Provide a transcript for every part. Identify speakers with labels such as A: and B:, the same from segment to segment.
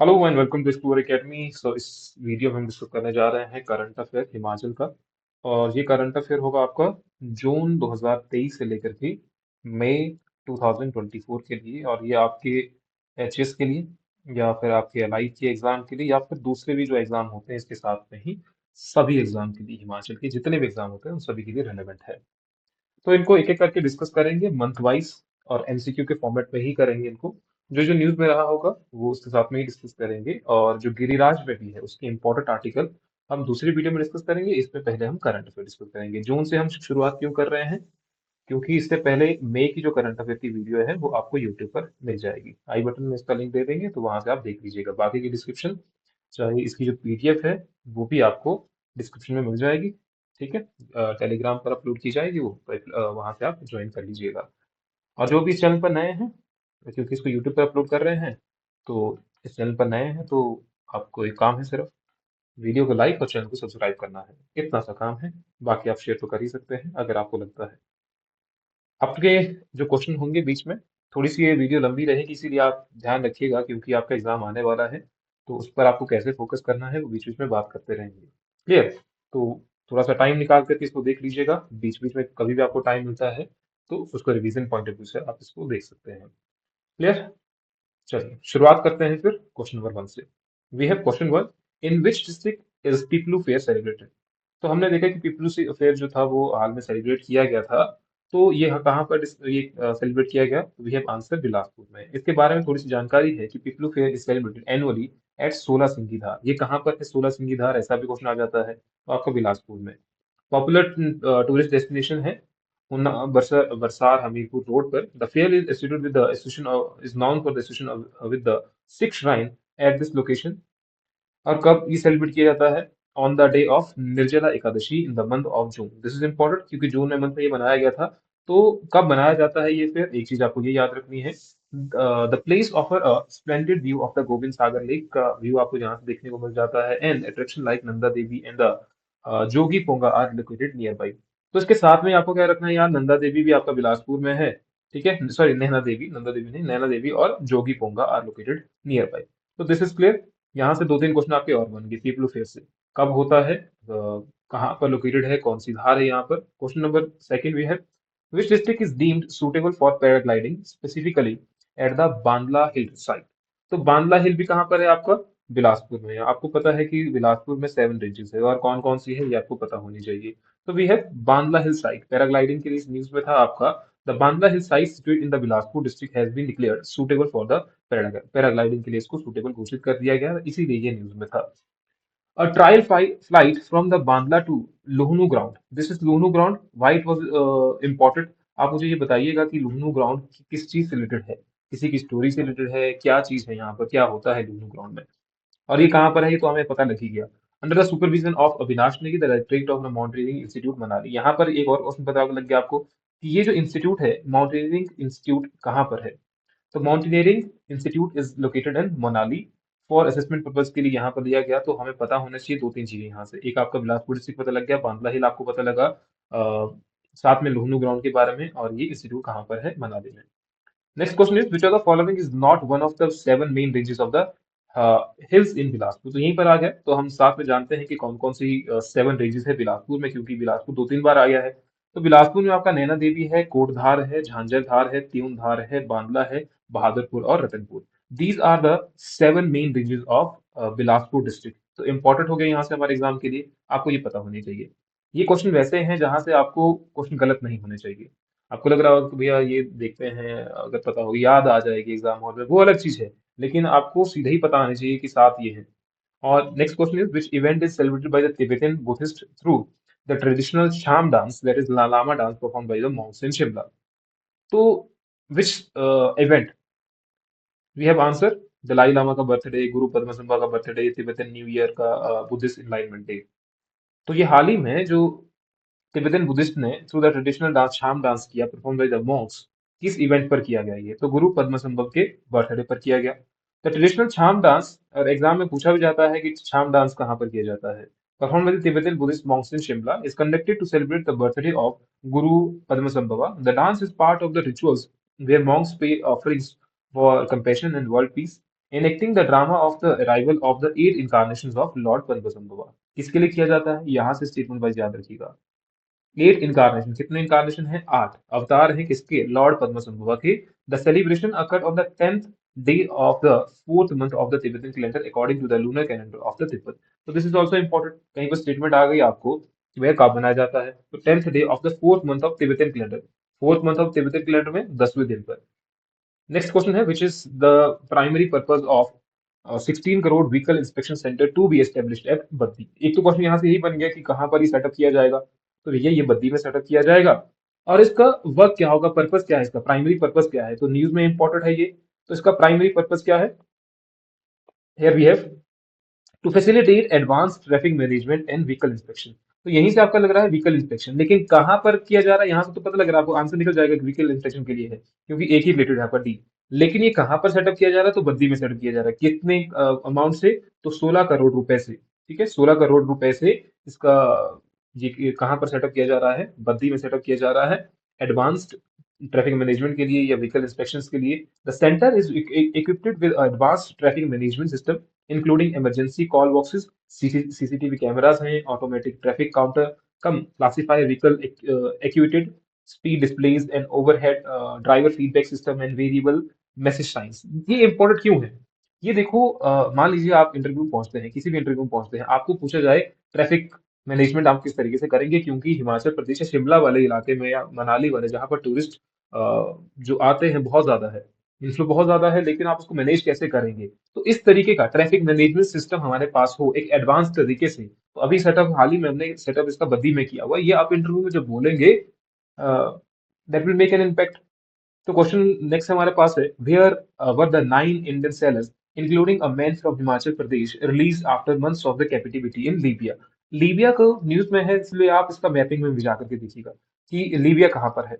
A: Hello and welcome to explore academy. इस video में हम डिस्कस करने जा रहे हैं करंट अफेयर हिमाचल का। और ये करंट अफेयर होगा आपका जून 2023 से लेकर के मई 2024 के लिए। और ये आपके एचएस के लिए या फिर आपके एलआई के एग्जाम के लिए या फिर दूसरे भी जो एग्जाम होते हैं इसके साथ में ही सभी एग्जाम के लिए हिमाचल के जितने भी एग्जाम होते हैं उन सभी के लिए रेलेवेंट है। तो इनको एक एक करके डिस्कस करेंगे मंथ वाइज और एमसीक्यू के फॉर्मेट में ही करेंगे इनको। जो जो न्यूज में रहा होगा वो उसके साथ में ही डिस्कस करेंगे, और जो गिरिराज में भी है उसके इंपॉर्टेंट आर्टिकल हम दूसरी वीडियो में डिस्कस करेंगे। इसमें पहले हम करंट अफेयर डिस्कस करेंगे। जून से हम शुरुआत क्यों कर रहे हैं? क्योंकि इससे पहले मई की जो करंट अफेयर की वीडियो है वो आपको यूट्यूब पर मिल जाएगी। आई बटन में इसका लिंक दे देंगे तो वहां से आप देख लीजिएगा। बाकी की डिस्क्रिप्शन चाहे इसकी जो पीडीएफ है वो भी आपको डिस्क्रिप्शन में मिल जाएगी। ठीक है, टेलीग्राम पर अपलोड की जाएगी वो, वहां से आप ज्वाइन कर लीजिएगा। और जो भी इस चैनल पर नए हैं, क्योंकि इसको यूट्यूब पर अपलोड कर रहे हैं, तो इस चैनल पर नए हैं तो आपको एक काम है, सिर्फ वीडियो को लाइक और चैनल को सब्सक्राइब करना है। इतना सा काम है। बाकी आप शेयर तो कर ही सकते हैं अगर आपको लगता है। आपके जो क्वेश्चन होंगे बीच में, थोड़ी सी ये वीडियो लंबी रहेगी इसीलिए आप ध्यान रखिएगा, क्योंकि आपका एग्जाम आने वाला है। तो उस पर आपको कैसे फोकस करना है वो बीच बीच में बात करते रहेंगे। क्लियर? तो थोड़ा सा टाइम निकाल करके इसको देख लीजिएगा। बीच बीच में कभी भी आपको टाइम मिलता है तो उसको रिवीजन पॉइंट ऑफ व्यू से आप इसको देख सकते हैं। क्लियर? चलिए शुरुआत करते हैं फिर क्वेश्चन नंबर 1 से। We have question 1। In which district is Piplu fair celebrated? तो हमने देखा कि पीपलू फेयर जो था वो हाल में सेलिब्रेट किया गया था। तो ये कहाँ पर ये सेलिब्रेट किया गया? वी हैव आंसर बिलासपुर में। इसके बारे में थोड़ी सी जानकारी है कि Piplu fair is celebrated annually at 16 Singi Dhar. ये कहाँ पर है 16 सिंगी धार? ऐसा भी क्वेश्चन आ जाता है तो आपका बिलासपुर में। पॉपुलर टूरिस्ट डेस्टिनेशन है बरसार हमीरपुर रोड पर। The fair is associated with the association is known for the association with the six shrine at this location. और कब ये सेलिब्रेट किया जाता है? On the day of Nirjala Ekadashi in the month of June. This is important क्योंकि जून में month में ये मनाया गया था। तो कब मनाया जाता है ये? फिर एक चीज आपको ये याद रखनी है, the place offer a splendid view of the Gobind Sagar lake का व्यू आपको यहाँ से देखने को मिल जाता है। And attraction like Nanda Devi and the Jogi Ponga are located near by. तो इसके साथ में आपको क्या रखना है, यहाँ नंदा देवी भी आपका बिलासपुर में है। ठीक है, सॉरी, नैना देवी, नंदा देवी नहीं, नैना देवी और जोगी Ponga are located near by. तो दिस इज क्लियर। यहाँ से दो तीन क्वेश्चन आपके और बन गए पीपलू फेयर से। कब होता है, कहाँ पर लोकेटेड है, कौन सी धार है यहाँ पर? क्वेश्चन नंबर सेकंड भी है। Which district is deemed suitable for paragliding specifically at the Bandla hill site? तो बांदला हिल भी कहाँ पर है आपका? बिलासपुर में है। आपको पता है कि बिलासपुर में 7 रेंजेस है, और कौन कौन सी है ये आपको पता होनी चाहिए। तो वी है बांदला हिल साइट। पैराग्लाइडिंग के लिए इस न्यूज में था आपका, the Bandla hill site situated in the Bilaspur district has been declared suitable for the paragliding के लिए इसको सुटेबल घोषित कर दिया गया, इसीलिए ये न्यूज में था। A trial flight from the Bandla to Luhnu ground. This is Luhnu ground. Why it was important? आप मुझे ये बताइएगा कि लुहनु ग्राउंड किस चीज से रिलेटेड है, किसी की स्टोरी से रिलेटेड है, क्या चीज है, यहाँ पर क्या होता है लुहनु ग्राउंड में, और ये कहाँ पर है ये तो हमें पता लग ही गया। Under the supervision of Avinash Negi, the directorate of the mountaineering institute Manali. यहाँ पर एक और क्वेश्चन पता लग गया आपको कि ये जो इंस्टीट्यूट है माउंटेनियरिंग इंस्टीट्यूट कहाँ पर है। तो mountaineering institute is located in Manali. For assessment purpose के लिए यहाँ पर दिया गया। तो हमें पता होना चाहिए दो तीन चीजें यहाँ से। एक आपका बिलासपुर डिस्ट्रिक्ट पता लग गया, बांदला हिल आपको पता लगा, साथ में लुहनु ग्राउंड के बारे में, और ये इंस्टीट्यूट कहाँ पर है? मनाली में। Next question is which are the following is not one of the 7 main ranges of the hills in Bilaspur? तो यहीं पर आ गया। तो हम साथ में जानते हैं कि कौन कौन सी 7 रेंजेस है बिलासपुर में, क्योंकि बिलासपुर दो तीन बार आ गया है। तो बिलासपुर में आपका नैना देवी है, कोटधार है, झांझर धार है, त्यून धार है, बांदला है, बहादुरपुर और Ratanpur. These are the 7 main ranges of Bilaspur district. तो इंपॉर्टेंट हो गया यहाँ से हमारे एग्जाम के लिए, आपको ये पता होनी चाहिए। ये क्वेश्चन वैसे हैं जहां से आपको क्वेश्चन गलत नहीं होने चाहिए। आपको लग रहा होगा कि भैया ये देखते हैं, अगर पता होगी याद आ जाएगी एग्जाम हॉल में, वो अलग चीज है। लेकिन आपको सीधे ही पता आना चाहिए कि साथ ये है। और next question is which event is celebrated by the Tibetan Buddhist through the traditional Cham dance that is lama dance perform by the monks in Shimla? तो which event? We have answer Dalai Lama का बर्थडे, गुरु पद्म संभा का birthday, Tibetan new year का, Buddhist enlightenment day. तो ये हाल ही में जो तिब्बतन बुद्धिस्ट ने through the traditional dance Cham dance किया परफॉर्म बाय द मॉन्क्स, किस इवेंट पर किया गया? ये तो गुरु पद्मसंभव के बर्थडे पर किया गया। द ट्रेडिशनल शाम डांस, और एग्जाम में पूछा भी जाता है कि शाम डांस कहाँ पर किया जाता है, perform by the Tibetan Buddhist monks in Shimla, is conducted to celebrate the birthday of Guru Padmasambhava. The dance is part of the rituals where monks pay offerings for compassion and world peace. enacting the drama of the arrival of the 8 incarnations of Lord Padmasambhava। किसके लिए किया जाता है, यहाँ से statement wise याद रखिएगा। 8 incarnation, कितने incarnation है, 8 अवतार हैं किसके, लॉर्ड पद्मसंभवा के। The celebration occurred on the 10th day of the 4th month of the Tibetan calendar according to the lunar calendar of the Tibet। तो दिस इज ऑल्सो इम्पोर्टेंट, कहीं पर स्टेटमेंट आ गई आपको कि वह कब मनाया जाता है, तो 10th day of the 4th month of Tibetan calendar, 4th month of Tibetan calendar में 10वें दिन पर। नेक्स्ट क्वेश्चन है, which is the primary purpose of 16 crore vehicle inspection centre to be established at Baddi. एक तो क्वेश्चन यहाँ से यही बन गया कि कहाँ पर ही सेटअप किया जाएगा, तो भैया ये बद्दी में सेटअप किया जाएगा। और इसका वर्क क्या होगा, पर्पस क्या है, इसका प्राइमरी पर्पस क्या है, तो न्यूज में इंपॉर्टेंट है ये। तो इसका प्राइमरी पर्पस क्या है, here we have to facilitate advance traffic management and vehicle inspection. तो यहीं से आपका लग रहा है व्हीकल इंस्पेक्शन, लेकिन कहाँ पर किया जा रहा है, यहाँ से तो पता लग रहा है आपको, आंसर निकल जाएगा कि व्हीकल इंस्पेक्शन के लिए है, क्योंकि एक ही रिलेटेड है आपका डी। लेकिन ये कहाँ पर सेटअप किया जा रहा है, तो बद्दी में सेटअप किया जा रहा है। कितने अमाउंट से, तो 16 करोड़ रुपए से। ठीक है, 16 करोड़ रुपए से इसका ये कहाँ पर सेटअप किया जा रहा है, बद्दी में सेटअप किया जा रहा है, एडवांस्ड ट्रैफिक मैनेजमेंट के लिए या व्हीकल इंस्पेक्शन के लिए। The centre is equipped with advanced traffic management system including emergency call boxes, CCTV cameras हैं, automatic traffic counter, cum classify vehicle actuated speed displays and overhead driver feedback system and variable message signs. ये important क्यों है, ये देखो, मान लीजिए आप interview पहुंचते हैं, किसी भी इंटरव्यू में पहुंचते हैं, आपको पूछा जाए ट्रैफिक मैनेजमेंट आप किस तरीके से करेंगे, क्योंकि हिमाचल प्रदेश या शिमला वाले इलाके में या मनाली वाले जहाँ पर टूरिस्ट जो आते हैं बहुत ज्यादा है, इन्फ्लो बहुत ज्यादा है, लेकिन आप उसको मैनेज कैसे करेंगे। तो इस तरीके का ट्रैफिक मैनेजमेंट सिस्टम हमारे पास हो एक एडवांस तरीके से, तो अभी सेटअप हाल ही में हमने सेटअप इसका बद्दी में किया हुआ है। ये आप इंटरव्यू में जब बोलेंगे, that will make an impact. तो क्वेश्चन नेक्स्ट हमारे पास है, where were the 9 Indian sailors including a man from Himachal Pradesh release after months of the captivity in Libya. Libya को न्यूज में है, इसलिए आप इसका मैपिंग में भी जाकर के देखिएगा कि लीबिया कहाँ पर है।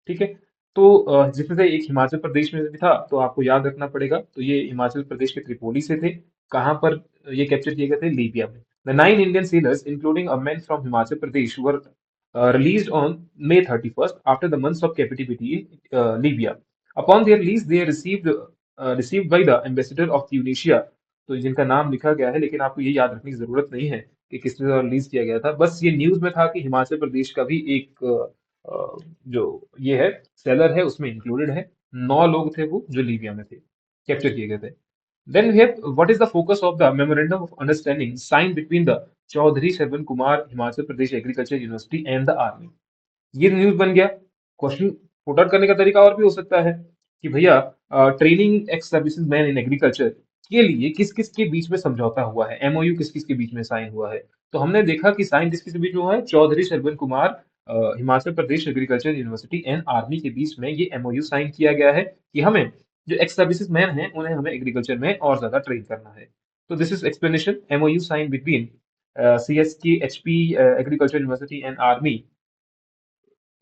A: ठीक है, तो जिसमें से एक हिमाचल प्रदेश में भी था, तो आपको याद रखना पड़ेगा, तो ये हिमाचल प्रदेश के त्रिपोली से थे। कहाँ पर ये कैप्चर किए गए थे, लीबिया में। The 9 Indian sailors including a man from Himachal Pradesh were released on May 31st after the months of captivity in Libya. Upon their release, they received by the ambassador of Tunisia, तो जिनका नाम लिखा गया है, लेकिन आपको ये याद रखने की जरूरत नहीं है कि किसने द्वारा रिलीज किया गया था। बस ये न्यूज में था कि हिमाचल प्रदेश का भी एक जो ये है सेलर है, उसमें इंक्लूडेड है। 9 लोग थे वो जो लीबिया में थे, कैप्चर किए गए थे। Then we have what is the focus of the memorandum of understanding signed between the Chaudhary Sarvan Kumar Himachal Pradesh Agriculture University and the Army। ये न्यूज बन गया। क्वेश्चन पुट आउट करने का तरीका और भी हो सकता है कि भैया training x services man in agriculture के लिए किस किस के बीच में समझौता हुआ है, एमओयू किस किस के बीच में साइन हुआ है। तो हमने देखा कि साइन किस किस के बीच में हुआ है, Chaudhary Sharavana Kumar Himachal Pradesh agriculture university and army के बीच में ये एमओयू साइन किया गया है कि हमें जो एक्स सर्विसेज मैन हैं उन्हें हमें एग्रीकल्चर में और ज्यादा ट्रेन करना है। तो this is explanation, MOU sign between CSK HP agriculture university and army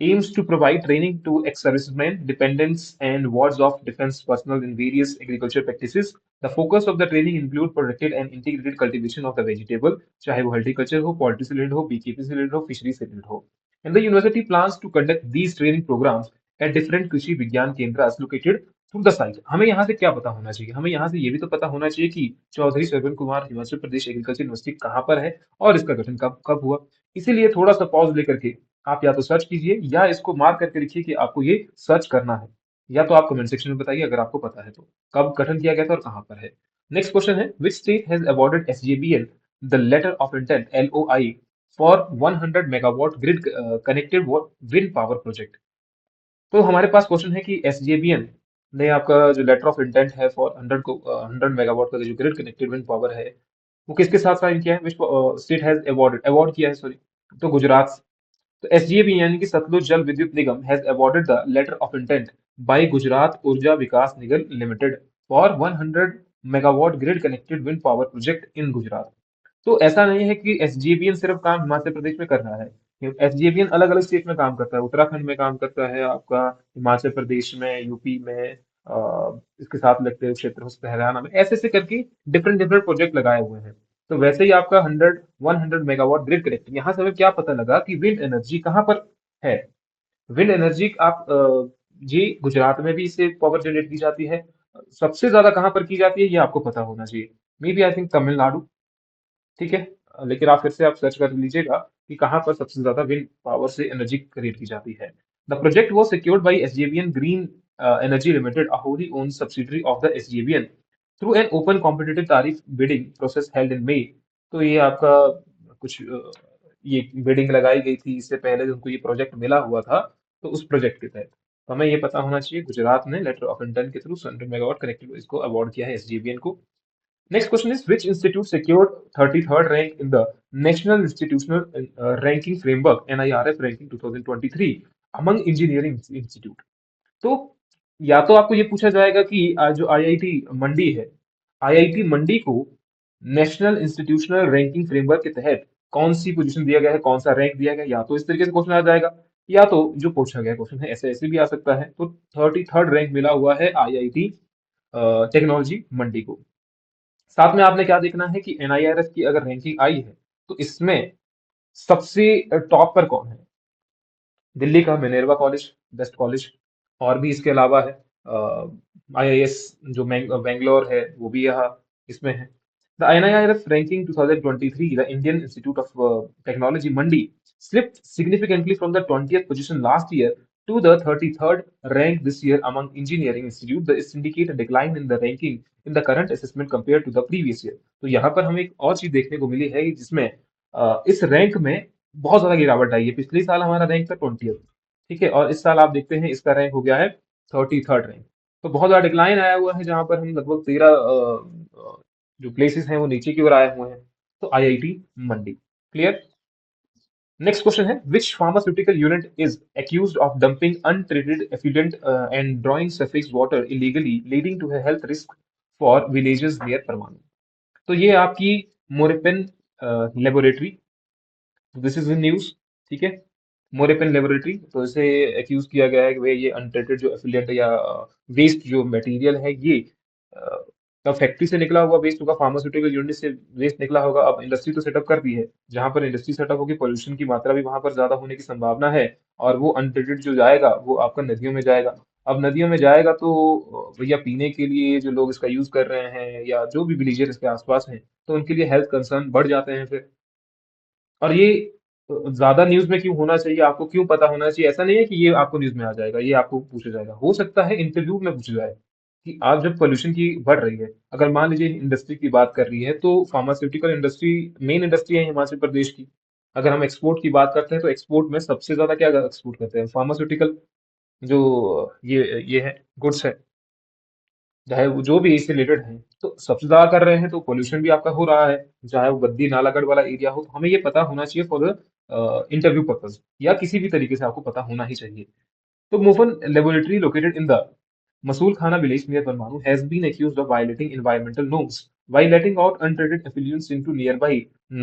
A: aims to provide training to ex-servicemen, dependents, and wards of defense personnel in various agriculture practices. The focus of the training include protected and integrated cultivation of the vegetable, चाहे वो horticulture हो, poultry से related हो, beekeeping से related हो, fisheries से related हो. And the university plans to conduct these training programs at different कृषि विज्ञान केंद्रास located through the site। हमें यहाँ से क्या पता होना चाहिए, हमें यहाँ से ये भी तो पता होना चाहिए कि चौधरी श्रवण कुमार हिमाचल प्रदेश एग्रीकल्चर यूनिवर्सिटी कहाँ पर है और इसका गठन कब कब हुआ। इसीलिए थोड़ा सा पॉज लेकर के आप या तो सर्च कीजिए या इसको मार्क करके लिखिए कि आपको ये सर्च करना है, या तो आप कमेंट सेक्शन में बताइए अगर आपको पता है तो कब गठन किया गया था और कहां पर है। नेक्स्ट क्वेश्चन है, which state has awarded SJVN the letter of intent LOI for 100 megawatt grid connected wind power project. तो हमारे पास क्वेश्चन है कि एसजेबीएन ने आपका जो लेटर ऑफ इंटेंट है फॉर 100 मेगावाट का जो ग्रिड कनेक्टेड विंड पावर है, वो किसके साथ साइन किया है, विच स्टेट हैज अवॉर्ड किया है, सॉरी, तो गुजरात। तो एसजीबी यानी कि Satluj Jal Vidyut Nigam has awarded the letter of intent by Gujarat Urja Vikas Nigam limited for 100 megawatt grid connected wind power project in Gujarat. तो ऐसा नहीं है कि एसजीबीएन सिर्फ काम हिमाचल प्रदेश में कर रहा है, एसजीबीएन अलग अलग स्टेट में काम करता है, उत्तराखंड में काम करता है आपका, हिमाचल प्रदेश में, यूपी में, इसके साथ लगते हुए क्षेत्र हरियाणा में, ऐसे ऐसे करके डिफरेंट डिफरेंट प्रोजेक्ट लगाए हुए हैं। तो वैसे ही आपका 100 मेगावाट ग्रिड कनेक्ट, यहाँ से हमें क्या पता लगा कि विंड एनर्जी कहाँ पर है। विंड एनर्जी आप ये गुजरात में भी इससे पावर जनरेट की जाती है, सबसे ज्यादा कहाँ पर की जाती है ये आपको पता होना चाहिए। Maybe I think Tamil Nadu. ठीक है। लेकिन आप फिर से आप सर्च कर लीजिएगा कि कहाँ पर सबसे ज्यादा विंड पावर से एनर्जी क्रिएट की जाती है। The project was secured by SJVN green energy limited, a Holi own subsidiary of the SJVN, through an open competitive तारीफ बिडिंग प्रोसेस हेल्ड इन मई। तो ये आपका कुछ ये बिडिंग लगाई गई थी इससे पहले उनको ये प्रोजेक्ट मिला हुआ था, तो उस प्रोजेक्ट के तहत। तो हमें ये पता होना चाहिए गुजरात ने लेटर ऑफ इंटेंट के थ्रू 100 मेगावाट कनेक्टेड इसको अवार्ड किया है एसजेवीएन को। Next question is, which institute secured 33rd rank in the National Institutional Ranking Framework (NIRF) ranking 2023 among engineering institute? तो या तो आपको ये पूछा जाएगा कि जो आईआईटी मंडी है, आईआईटी मंडी को नेशनल इंस्टीट्यूशनल रैंकिंग फ्रेमवर्क के तहत कौन सी पोजीशन दिया गया है, कौन सा रैंक दिया गया है, या तो इस तरीके से क्वेश्चन आ जाएगा, या तो जो पूछा गया क्वेश्चन है ऐसे ऐसे भी आ सकता है। तो 33rd रैंक मिला हुआ है आईआईटी टेक्नोलॉजी मंडी को। साथ में आपने क्या देखना है कि एनआईआरएफ की अगर रैंकिंग आई है तो इसमें सबसे टॉप पर कौन है। दिल्ली का मिनेर्वा कॉलेज बेस्ट कॉलेज, और भी इसके अलावा है आईआईएस जो बेंगलोर है वो भी यहाँ इसमें है। The NIRF ranking 2023, the Indian institute of technology Mandi slipped significantly from the 20th position last year to the 33rd rank this year among engineering institute. This indicate a decline in the ranking in the current assessment compared to the previous year. तो यहाँ पर हमें एक और चीज देखने को मिली है कि जिसमें इस रैंक में बहुत ज्यादा गिरावट आई है। पिछले साल हमारा रैंक था 20th, ठीक है, और इस साल आप देखते हैं इसका रैंक हो गया है 33rd रैंक। तो बहुत ज्यादा डिक्लाइन आया हुआ है जहां पर हम लगभग 13 जो प्लेसेस हैं वो नीचे की ओर आए हुए हैं। तो IIT Mandi. Clear. Next question है, which pharmaceutical unit is accused of dumping untreated effluent and drawing surface water illegally leading to health risk for villages near Parwanoo. तो ये आपकी Morepen laboratory, this is in news. ठीक है। मोरेपन लेबोरेटरी, तो इसे accused किया गया है कि भाई ये अनट्रीटेड जो एफिलिएट या वेस्ट जो मटेरियल है ये तब फैक्ट्री से निकला हुआ वेस्ट होगा, फार्मास्यूटिकल यूनिट से वेस्ट निकला होगा। अब इंडस्ट्री तो सेटअप कर दी है, जहां पर इंडस्ट्री सेटअप होगी पोल्यूशन की मात्रा भी वहां पर ज्यादा होने की संभावना है, और वो अनट्रीटेड जो जाएगा वो आपका नदियों में जाएगा। अब नदियों में जाएगा तो भैया पीने के लिए जो लोग इसका यूज कर रहे हैं या जो भी विलेजर इसके आसपास हैं, तो उनके लिए हेल्थ कंसर्न बढ़ जाते हैं फिर। और ये ज्यादा न्यूज में क्यों होना चाहिए, आपको क्यों पता होना चाहिए, ऐसा नहीं है कि ये आपको न्यूज में आ जाएगा, ये आपको पूछा जाएगा, हो सकता है इंटरव्यू में पूछा जाए कि आप जब पोल्यूशन की बढ़ रही है, अगर मान लीजिए इंडस्ट्री की बात कर रही है, तो फार्मास्यूटिकल इंडस्ट्री मेन इंडस्ट्री है हिमाचल प्रदेश की। अगर हम एक्सपोर्ट की बात करते हैं तो एक्सपोर्ट में सबसे ज्यादा क्या एक्सपोर्ट करते हैं, फार्मास्यूटिकल जो ये है गुड्स है, चाहे वो जो भी इससे रिलेटेड है, तो सबसे ज्यादा कर रहे हैं तो पोल्यूशन भी आपका हो रहा है, चाहे वो बद्दी नालागढ़ वाला एरिया हो। तो हमें ये पता होना चाहिए फॉर द इंटरव्यू पर्पज, या किसी भी तरीके से आपको पता होना ही चाहिए। तो Morepen laboratory located in the Masool Khana village near Parmanu has been accused of violating environmental norms by letting out untreated effluents into nearby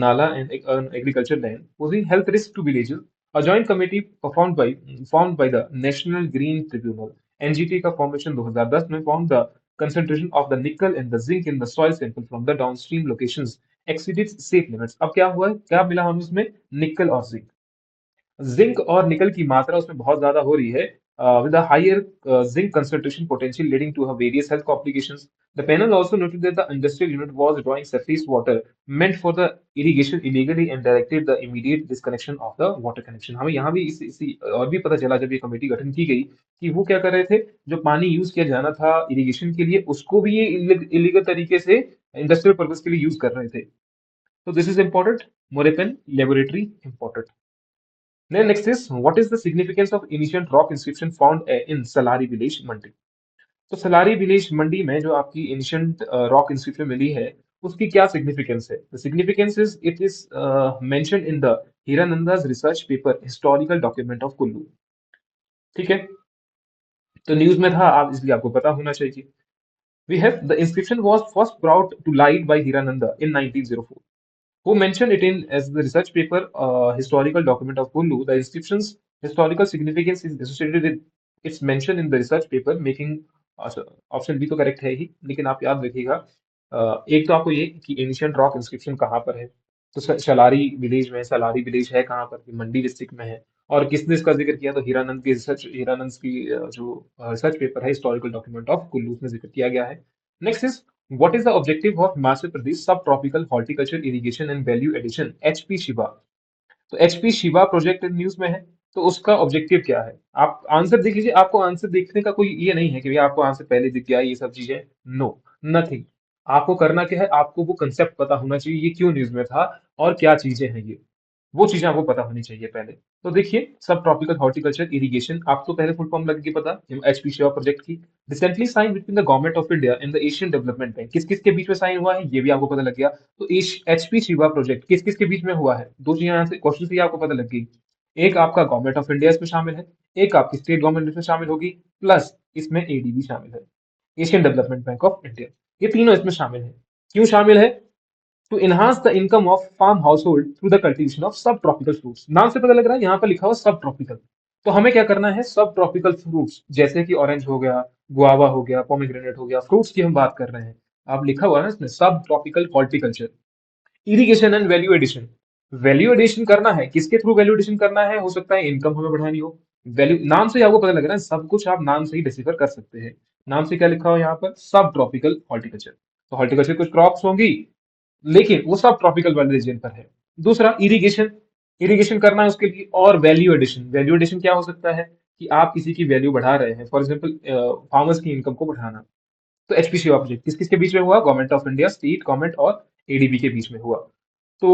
A: Nala and agricultural land, posing health risks to villagers. A joint committee formed by the National Green Tribunal (NGT) का formation 2010 में found the concentration of the nickel and the zinc in the soil sample from the downstream locations exceeded safe limits. अब क्या हुआ है, क्या मिला हमें उसमें, निकल और जिंक। जिंक और निकल की मात्रा उसमें बहुत ज्यादा हो रही है, with a higher zinc concentration potential leading to various health complications. The panel also noted that the industrial unit was drawing surface water meant for the irrigation illegally and directed the immediate disconnection of the water connection. हमें यहाँ भी इसी और भी पता चला जब ये कमेटी गठन की गई कि वो क्या कर रहे थे, जो पानी यूज किया जाना था इरिगेशन के लिए उसको भी ये इलीगल तरीके से इंडस्ट्रियल पर्पज के लिए यूज कर रहे थे। तो this is important, Morepen laboratory important. Then next is, what is the significance of ancient rock inscription found in Salari village Mandi? तो सलारी विलेज मंडी में जो आपकी एंशियंट रॉक इंस्क्रिप्शन मिली है उसकी क्या सिग्निफिकेंस है। The significance is it is mentioned in the Hirananda's research paper historical document of Kullu. ठीक है। तो न्यूज में था आप, इसलिए आपको पता होना चाहिए। We have the inscription was first brought to light by Hirananda in 1904, who mentioned it in as the research paper historical document of Kullu. The inscription's historical significance is associated with its mention in the research paper, making option B तो correct है ही, लेकिन आप याद रखिएगा एक तो आपको ये कि एंशियंट रॉक इंस्क्रिप्शन कहाँ पर है, तो सलारी विलेज में, सलारी विलेज है कहाँ पर, मंडी डिस्ट्रिक्ट में है। और किसने इसका जिक्र किया? तो हीरानंद की जो रिसर्च पेपर है हिस्टोरिकल डॉक्यूमेंट ऑफ कुल्लू, उसमें जिक्र किया गया है। Next is what is the objective of Himachal Pradesh sub tropical horticulture irrigation and value addition HP Shiva. तो एचपी शिवा प्रोजेक्ट न्यूज में है, तो उसका ऑब्जेक्टिव क्या है? आप आंसर देख लीजिए, आपको आंसर देखने का कोई ये नहीं है कि भैया आपको आंसर पहले दिख गया ये सब चीजें। No, nothing. आपको करना क्या है, आपको वो कंसेप्ट पता होना चाहिए ये क्यों न्यूज में था और क्या चीजें हैं ये, वो चीजें आपको पता होनी चाहिए पहले। तो देखिए, सब ट्रॉपिकल हॉर्टिकल्चर इरिगेशन, आप तो पहले फुल फॉर्म लग गई पता एचपी शिवा प्रोजेक्ट की। Recently sign between the government of India and the Asian development bank, किस किस के बीच में साइन हुआ है ये भी आपको पता लग गया। तो एचपी शिवा प्रोजेक्ट किस किस के बीच में हुआ है? दो चीजें यहाँ से क्वेश्चन से ही आपको पता लग गई। एक आपका गवर्नमेंट ऑफ इंडिया इसमें शामिल है, एक आपकी स्टेट गवर्नमेंट इसमें शामिल होगी, प्लस इसमें एडीबी शामिल है, Asian development bank of India. ये तीनों इसमें शामिल है। क्यों शामिल है? To enhance the income of farm household through the cultivation of subtropical fruits. नाम से पता लग रहा है, यहाँ पर लिखा हुआ सब ट्रॉपिकल। तो हमें क्या करना है, सब ट्रॉपिकल फ्रूट्स जैसे कि ऑरेंज हो गया, गुआवा हो गया, पोमेग्रेनेट हो गया, फ्रूट्स की हम बात कर रहे हैं। अब लिखा हुआ है ना इसमें सब tropical horticulture irrigation and value addition. Value addition करना है, किसके थ्रू वैल्यू एडिशन करना है? हो सकता है इनकम हमें बढ़ानी हो। वैल्यू, नाम से ही आपको पता लग रहा है, सब कुछ आप नाम से ही डिसिफर कर सकते हैं। नाम से क्या लिखा हुआ है यहाँ पर? सब ट्रॉपिकल हॉर्टिकल्चर। तो हॉर्टिकल्चर कुछ क्रॉप्स होंगी, लेकिन वो सब ट्रॉपिकल वाले रीजन पर है। दूसरा इरिगेशन, इरिगेशन करना है उसके लिए। और वैल्यू एडिशन, वैल्यू एडिशन क्या हो सकता है कि आप किसी की वैल्यू बढ़ा रहे हैं, फॉर एग्जाम्पल फार्मर्स की इनकम को बढ़ाना। तो एचपीसीओ प्रोजेक्ट किस किसके बीच में हुआ? Government of India, state government और एडीबी के बीच में हुआ। तो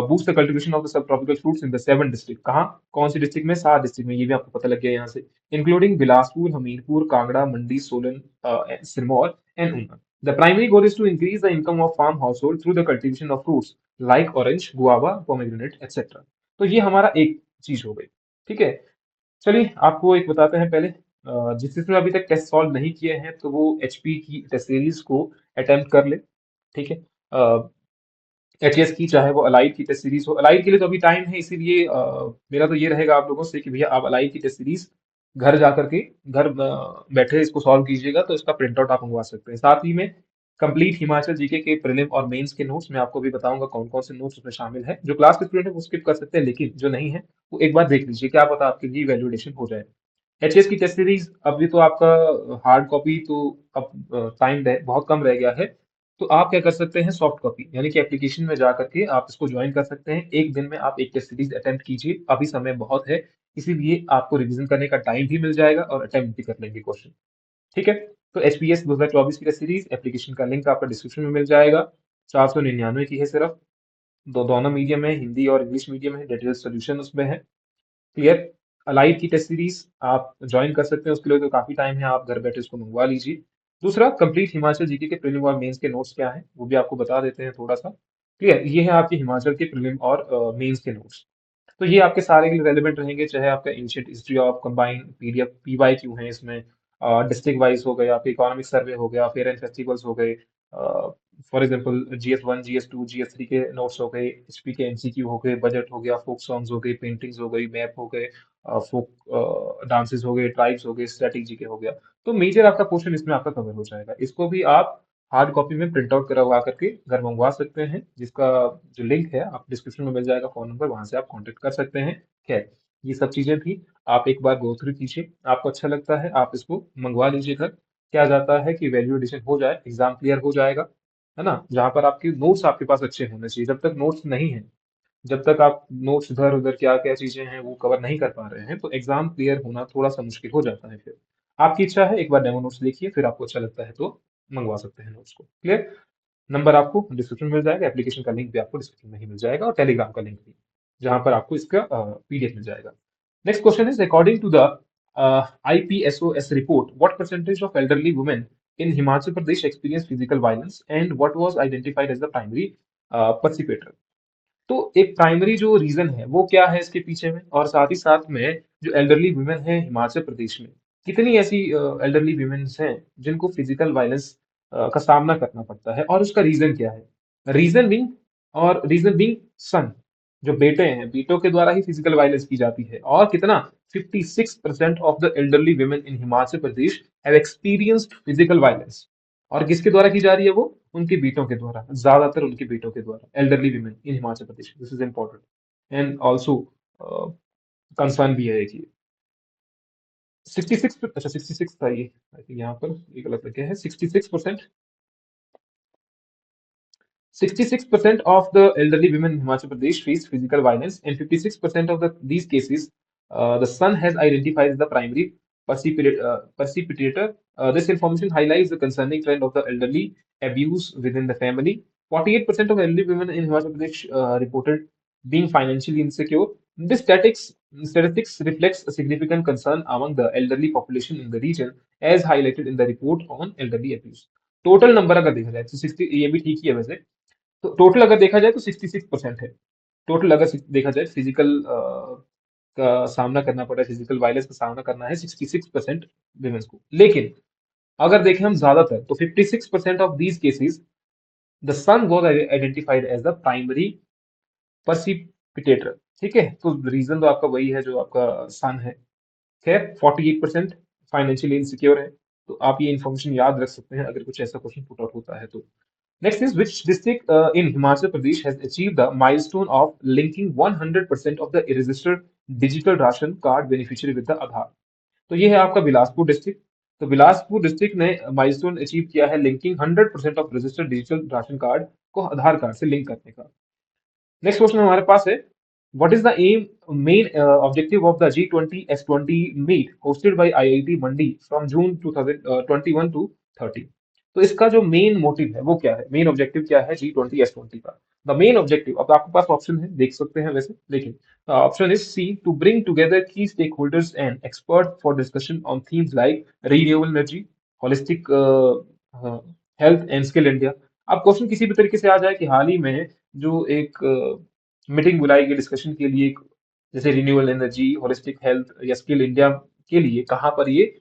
A: boost the cultivation of the sub tropical fruits in the 7 district. कहाँ, कौन सी डिस्ट्रिक्ट में? 7 डिस्ट्रिक्ट में, ये भी आपको पता लग गया यहाँ से। Including Bilaspur, Hamirpur, Kangra, Mandi, Solan, Sirmaur and Una. The primary goal is to increase the income of farm household through the cultivation of fruits like orange, guava, pomegranate etcetera. तो ये हमारा एक चीज हो गई। ठीक है, चलिए आपको एक बताते हैं पहले। जिस जिसने अभी तक टेस्ट सॉल्व नहीं किए हैं तो वो एचपी की टेस्ट सीरीज को अटेम्प्ट कर ले। ठीक है, एचएस की, चाहे वो अलाइड की टेस्ट सीरीज हो। अलाइड के लिए तो अभी टाइम है, इसीलिए मेरा तो ये रहेगा आप लोगों से कि भैया आप अलाइड की टेस्ट सीरीज घर जा करके, घर बैठे इसको सॉल्व कीजिएगा, तो इसका प्रिंट आउट आप मंगवा सकते हैं। साथ ही में कंप्लीट हिमाचल जीके के प्रीलिम और मेंस के नोट्स मैं आपको भी बताऊंगा कौन कौन से नोट्स उसमें शामिल है। जो क्लास के स्टूडेंट है वो स्किप कर सकते हैं, लेकिन जो नहीं है वो एक बार देख लीजिए, क्या पता आपके लिए वैल्यूडेशन हो जाए। एचएस की टेस्ट सीरीज अभी तो आपका हार्ड कॉपी तो अब टाइम बहुत कम रह गया है। तो आप क्या कर सकते हैं, सॉफ्ट कॉपी यानी कि एप्लीकेशन में जा करके आप इसको ज्वाइन कर सकते हैं। एक दिन में आप एक टेस्ट सीरीज अटेम्प्ट कीजिए, अभी समय बहुत है, इसीलिए आपको रिवीजन करने का टाइम भी मिल जाएगा और अटेम्प्ट भी कर लेंगे क्वेश्चन। ठीक है, तो एचपीएस 2024 की टेस्ट सीरीज एप्लीकेशन का लिंक आपका डिस्क्रिप्शन में मिल जाएगा। 499 की है सिर्फ, दोनों मीडियम है, हिंदी और इंग्लिश मीडियम है, डिटेल सोल्यूशन उसमें है। क्लियर। अलाइड की टेस्ट सीरीज आप ज्वाइन कर सकते हैं, उसके लिए तो काफी टाइम है, आप घर बैठे उसको मंगवा लीजिए। दूसरा, कंप्लीट हिमाचल जीके के प्रीलिम और मेंस के नोट्स क्या हैं वो भी आपको बता देते हैं थोड़ा सा। क्लियर, ये है आपके हिमाचल के प्रीलिम और मेंस के नोट्स। तो ये आपके सारे के लिए रेलिवेंट रहेंगे, चाहे आपका ancient history of combine PDF P Y Q है इसमें, डिस्ट्रिक्ट वाइज हो गए, आपके इकोनॉमिक सर्वे हो गया, फेयर एंड फेस्टिवल्स हो गए, for example GS 1, GS 2, GS 3 के नोट्स हो गए, एचपी के एमसीक्यू हो गए, बजट हो गया, फोक सॉन्ग्स हो गए, पेंटिंग्स हो गई, मैप हो गए, फोक डांसेस हो गए, ट्राइब्स हो गए, स्ट्रेटेजी के हो गया। तो मेजर आपका पोर्शन इसमें आपका कवर हो जाएगा। इसको भी आप हार्ड कॉपी में प्रिंट आउट करवा करके घर मंगवा सकते हैं, जिसका जो लिंक है आप डिस्क्रिप्शन में मिल जाएगा, फोन नंबर, वहां से आप कांटेक्ट कर सकते हैं। खैर, ये सब चीजें भी आप एक बार गो थ्रू कीजिए, आपको अच्छा लगता है आप इसको मंगवा लीजिए घर। क्या जाता है कि वैल्यू एडिशन हो जाए, एग्जाम क्लियर हो जाएगा, है ना? जहां पर आपके नोट्स आपके पास अच्छे होने चाहिए। जब तक नोट्स नहीं है, जब तक आप नोट्स इधर उधर क्या क्या चीजें हैं वो कवर नहीं कर पा रहे हैं, तो एग्जाम क्लियर होना थोड़ा सा मुश्किल हो जाता है। फिर आपकी इच्छा है, एक बार डेमो नोट्स देखिए, फिर आपको अच्छा लगता है तो मंगवा सकते हैं नोट्स को। क्लियर। नंबर आपको डिस्क्रिप्शन में मिल जाएगा, एप्लीकेशन का लिंक भी आपको डिस्क्रिप्शन में ही मिल जाएगा, और टेलीग्राम का लिंक भी, जहां पर आपको इसका पीडीएफ मिल जाएगा। Next question is, according to the IPSOS report, what percentage of elderly women in Himachal Pradesh experience physical violence and what was identified as the primary perpetrator? तो एक प्राइमरी जो रीजन है वो क्या है इसके पीछे में, और साथ ही साथ में जो एल्डरली वुमेन है हिमाचल प्रदेश में, कितनी ऐसी एल्डरली वुमेन्स हैं जिनको फिजिकल वायलेंस का सामना करना पड़ता है, और उसका रीजन क्या है? रीजन बिंग, और रीजन बिंग सन, जो बेटे हैं, बेटों के द्वारा ही फिजिकल वायलेंस की जाती है। और कितना, 56% of the elderly women in Himachal Pradesh have experienced physical violence. और किसके द्वारा की जा रही है वो? उनके बेटों के द्वारा, ज्यादातर उनके बेटों के द्वारा, elderly women in Himachal Pradesh, this is important. And also concern भी है एक ये। 66, अच्छा 66 था ये, आई थिंक यहाँ पर ये गलत लग गया है। 66%, 66% of the elderly women in Himachal Pradesh face physical violence, and 56% of these cases, the son has identified as the primary precipitator. This information highlights the concerning trend of the elderly abuse within the family. 48% of elderly women in Himachal Pradesh reported being financially insecure. This statistics reflects a significant concern among the elderly population in the region, as highlighted in the report on elderly abuse. Total number अगर देखा जाए तो 60, ये भी ठीक ही है वैसे। तो टोटल अगर देखा जाए तो 66% है। टोटल अगर देखा जाए फिजिकल का सामना करना पड़ा है, फिजिकल वायलेंस का सामना करना है 66% विमेंस को। लेकिन अगर देखें हम ज्यादातर तो 56% of these cases the sun was identified as the primary precipitator. ठीक है, तो रीजन तो आपका वही है जो आपका सन है। खैर 48% फाइनेंशियली इनसिक्योर है। तो आप ये इन्फॉर्मेशन याद रख सकते हैं अगर कुछ ऐसा क्वेश्चन पुट आउट होता है तो। Next is, which district in Himachal Pradesh has achieved the milestone of linking 100% of the registered digital ration card beneficiary with the Aadhaar? तो ये है आपका बिलासपुर डिस्ट्रिक्ट। तो बिलासपुर डिस्ट्रिक्ट ने माइलस्टोन अचीव किया है linking 100% of registered digital ration card को आधार card से लिंक करने का। नेक्स्ट क्वेश्चन हमारे पास है, what is the um main objective of the G20S20 meet hosted by IIT Mandi from June 2021 to 30? तो इसका जो मेन मोटिव है वो क्या है, मेन ऑब्जेक्टिव क्या है G20S20 का? द मेन ऑब्जेक्टिव, अब आपके पास ऑप्शन है, देख सकते हैं वैसे, लेकिन option is C, to bring together key stakeholders and expert for discussion on themes like renewable energy, holistic health and skill India. अब क्वेश्चन किसी भी तरीके से आ जाए कि हाल ही में जो एक मीटिंग बुलाई गई डिस्कशन के लिए, जैसे रिन्यूएबल एनर्जी, होलिस्टिक हेल्थ या स्किल इंडिया के लिए, कहाँ पर ये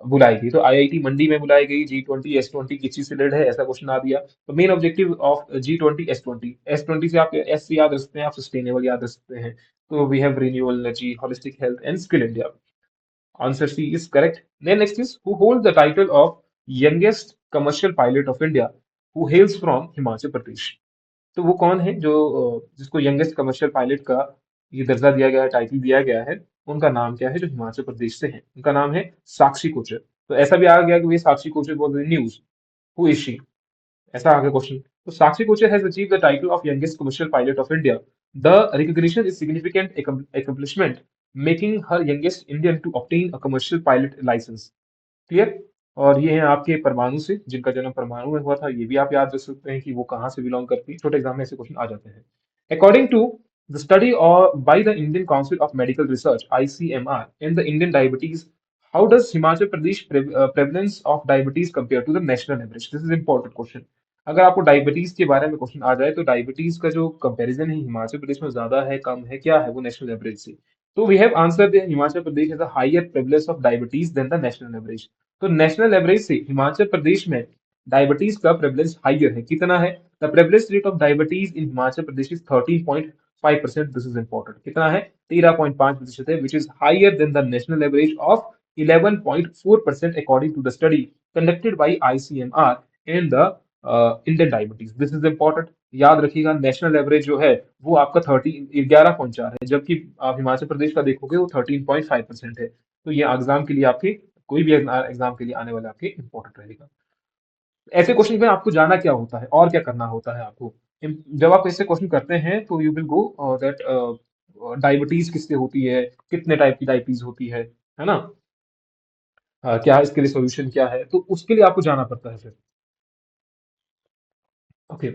A: बुलाई गई? तो IIT मंडी में बुलाई गई। G20S20 किस चीज से रिलेटेड है, ऐसा क्वेश्चन आ दिया। तो main objective of G20S20, S20 से आप एस से याद रख सकते हैं, आप सस्टेनेबल याद रख सकते हैं। तो we have renewable energy, holistic health and skill India. Answer C is correct. Then next is, who holds the title of youngest commercial pilot of India, who hails from Himachal Pradesh? तो वो कौन है जो जिसको youngest commercial pilot का ये दर्जा दिया गया है, टाइटल दिया गया है? उनका नाम क्या है जो हिमाचल प्रदेश से है? उनका नाम है साक्षी कोचर। तो ऐसा भी आ गया कि ये Sakshi Kochar was in news, who is she, ऐसा आ गया क्वेश्चन। तो Sakshi Kochar has achieve the title of youngest commercial pilot of India. The recognition is significant accomplishment, making her youngest Indian to obtain a commercial pilot license. Clear? और ये है आपके परमाणु से, जिनका जन्म परमाणु में हुआ था, ये भी आप याद रख सकते हैं कि वो कहाँ से बिलोंग करती है। छोटे एग्जाम में ऐसे क्वेश्चन आ जाते हैं। अकॉर्डिंग टू द स्टडी और by the Indian council of medical research ICMR in the Indian diabetes, how does Himachal Pradesh prevalence of diabetes compare to the national average? This is important question. अगर आपको diabetes के बारे में question आ जाए तो diabetes का जो कंपैरिजन है हिमाचल प्रदेश में ज्यादा है, कम है, क्या है वो नेशनल एवरेज से? तो we have answer Himachal Pradesh has a higher prevalence of diabetes than the national average. तो नेशनल एवरेज से हिमाचल प्रदेश में डायबिटीज का प्रेवलेंस हाइयर है। कितना है? The prevalence rate of diabetes in Himachal Pradesh is 13.5%। This is important. कितना है? 13.5% है, which is higher than the national average of 11.4% according to the study conducted by ICMR in the Indian diabetes. This is important, याद रखिएगा। National average जो है वो आपका 11.4 है, जबकि आप हिमाचल प्रदेश का देखोगे वो 13.5% है। तो ये एग्जाम के लिए आपके, कोई भी एग्जाम के लिए आने वाला आपके इंपॉर्टेंट रहेगा। ऐसे क्वेश्चन में आपको जाना क्या होता है और क्या करना होता है आपको? जब आप ऐसे क्वेश्चन करते हैं तो you will go that diabetes किससे होती है, कितने टाइप की डायबिटीज होती है ना? क्या इसके लिए सोल्यूशन क्या है, तो उसके लिए आपको जाना पड़ता है फिर। ओके,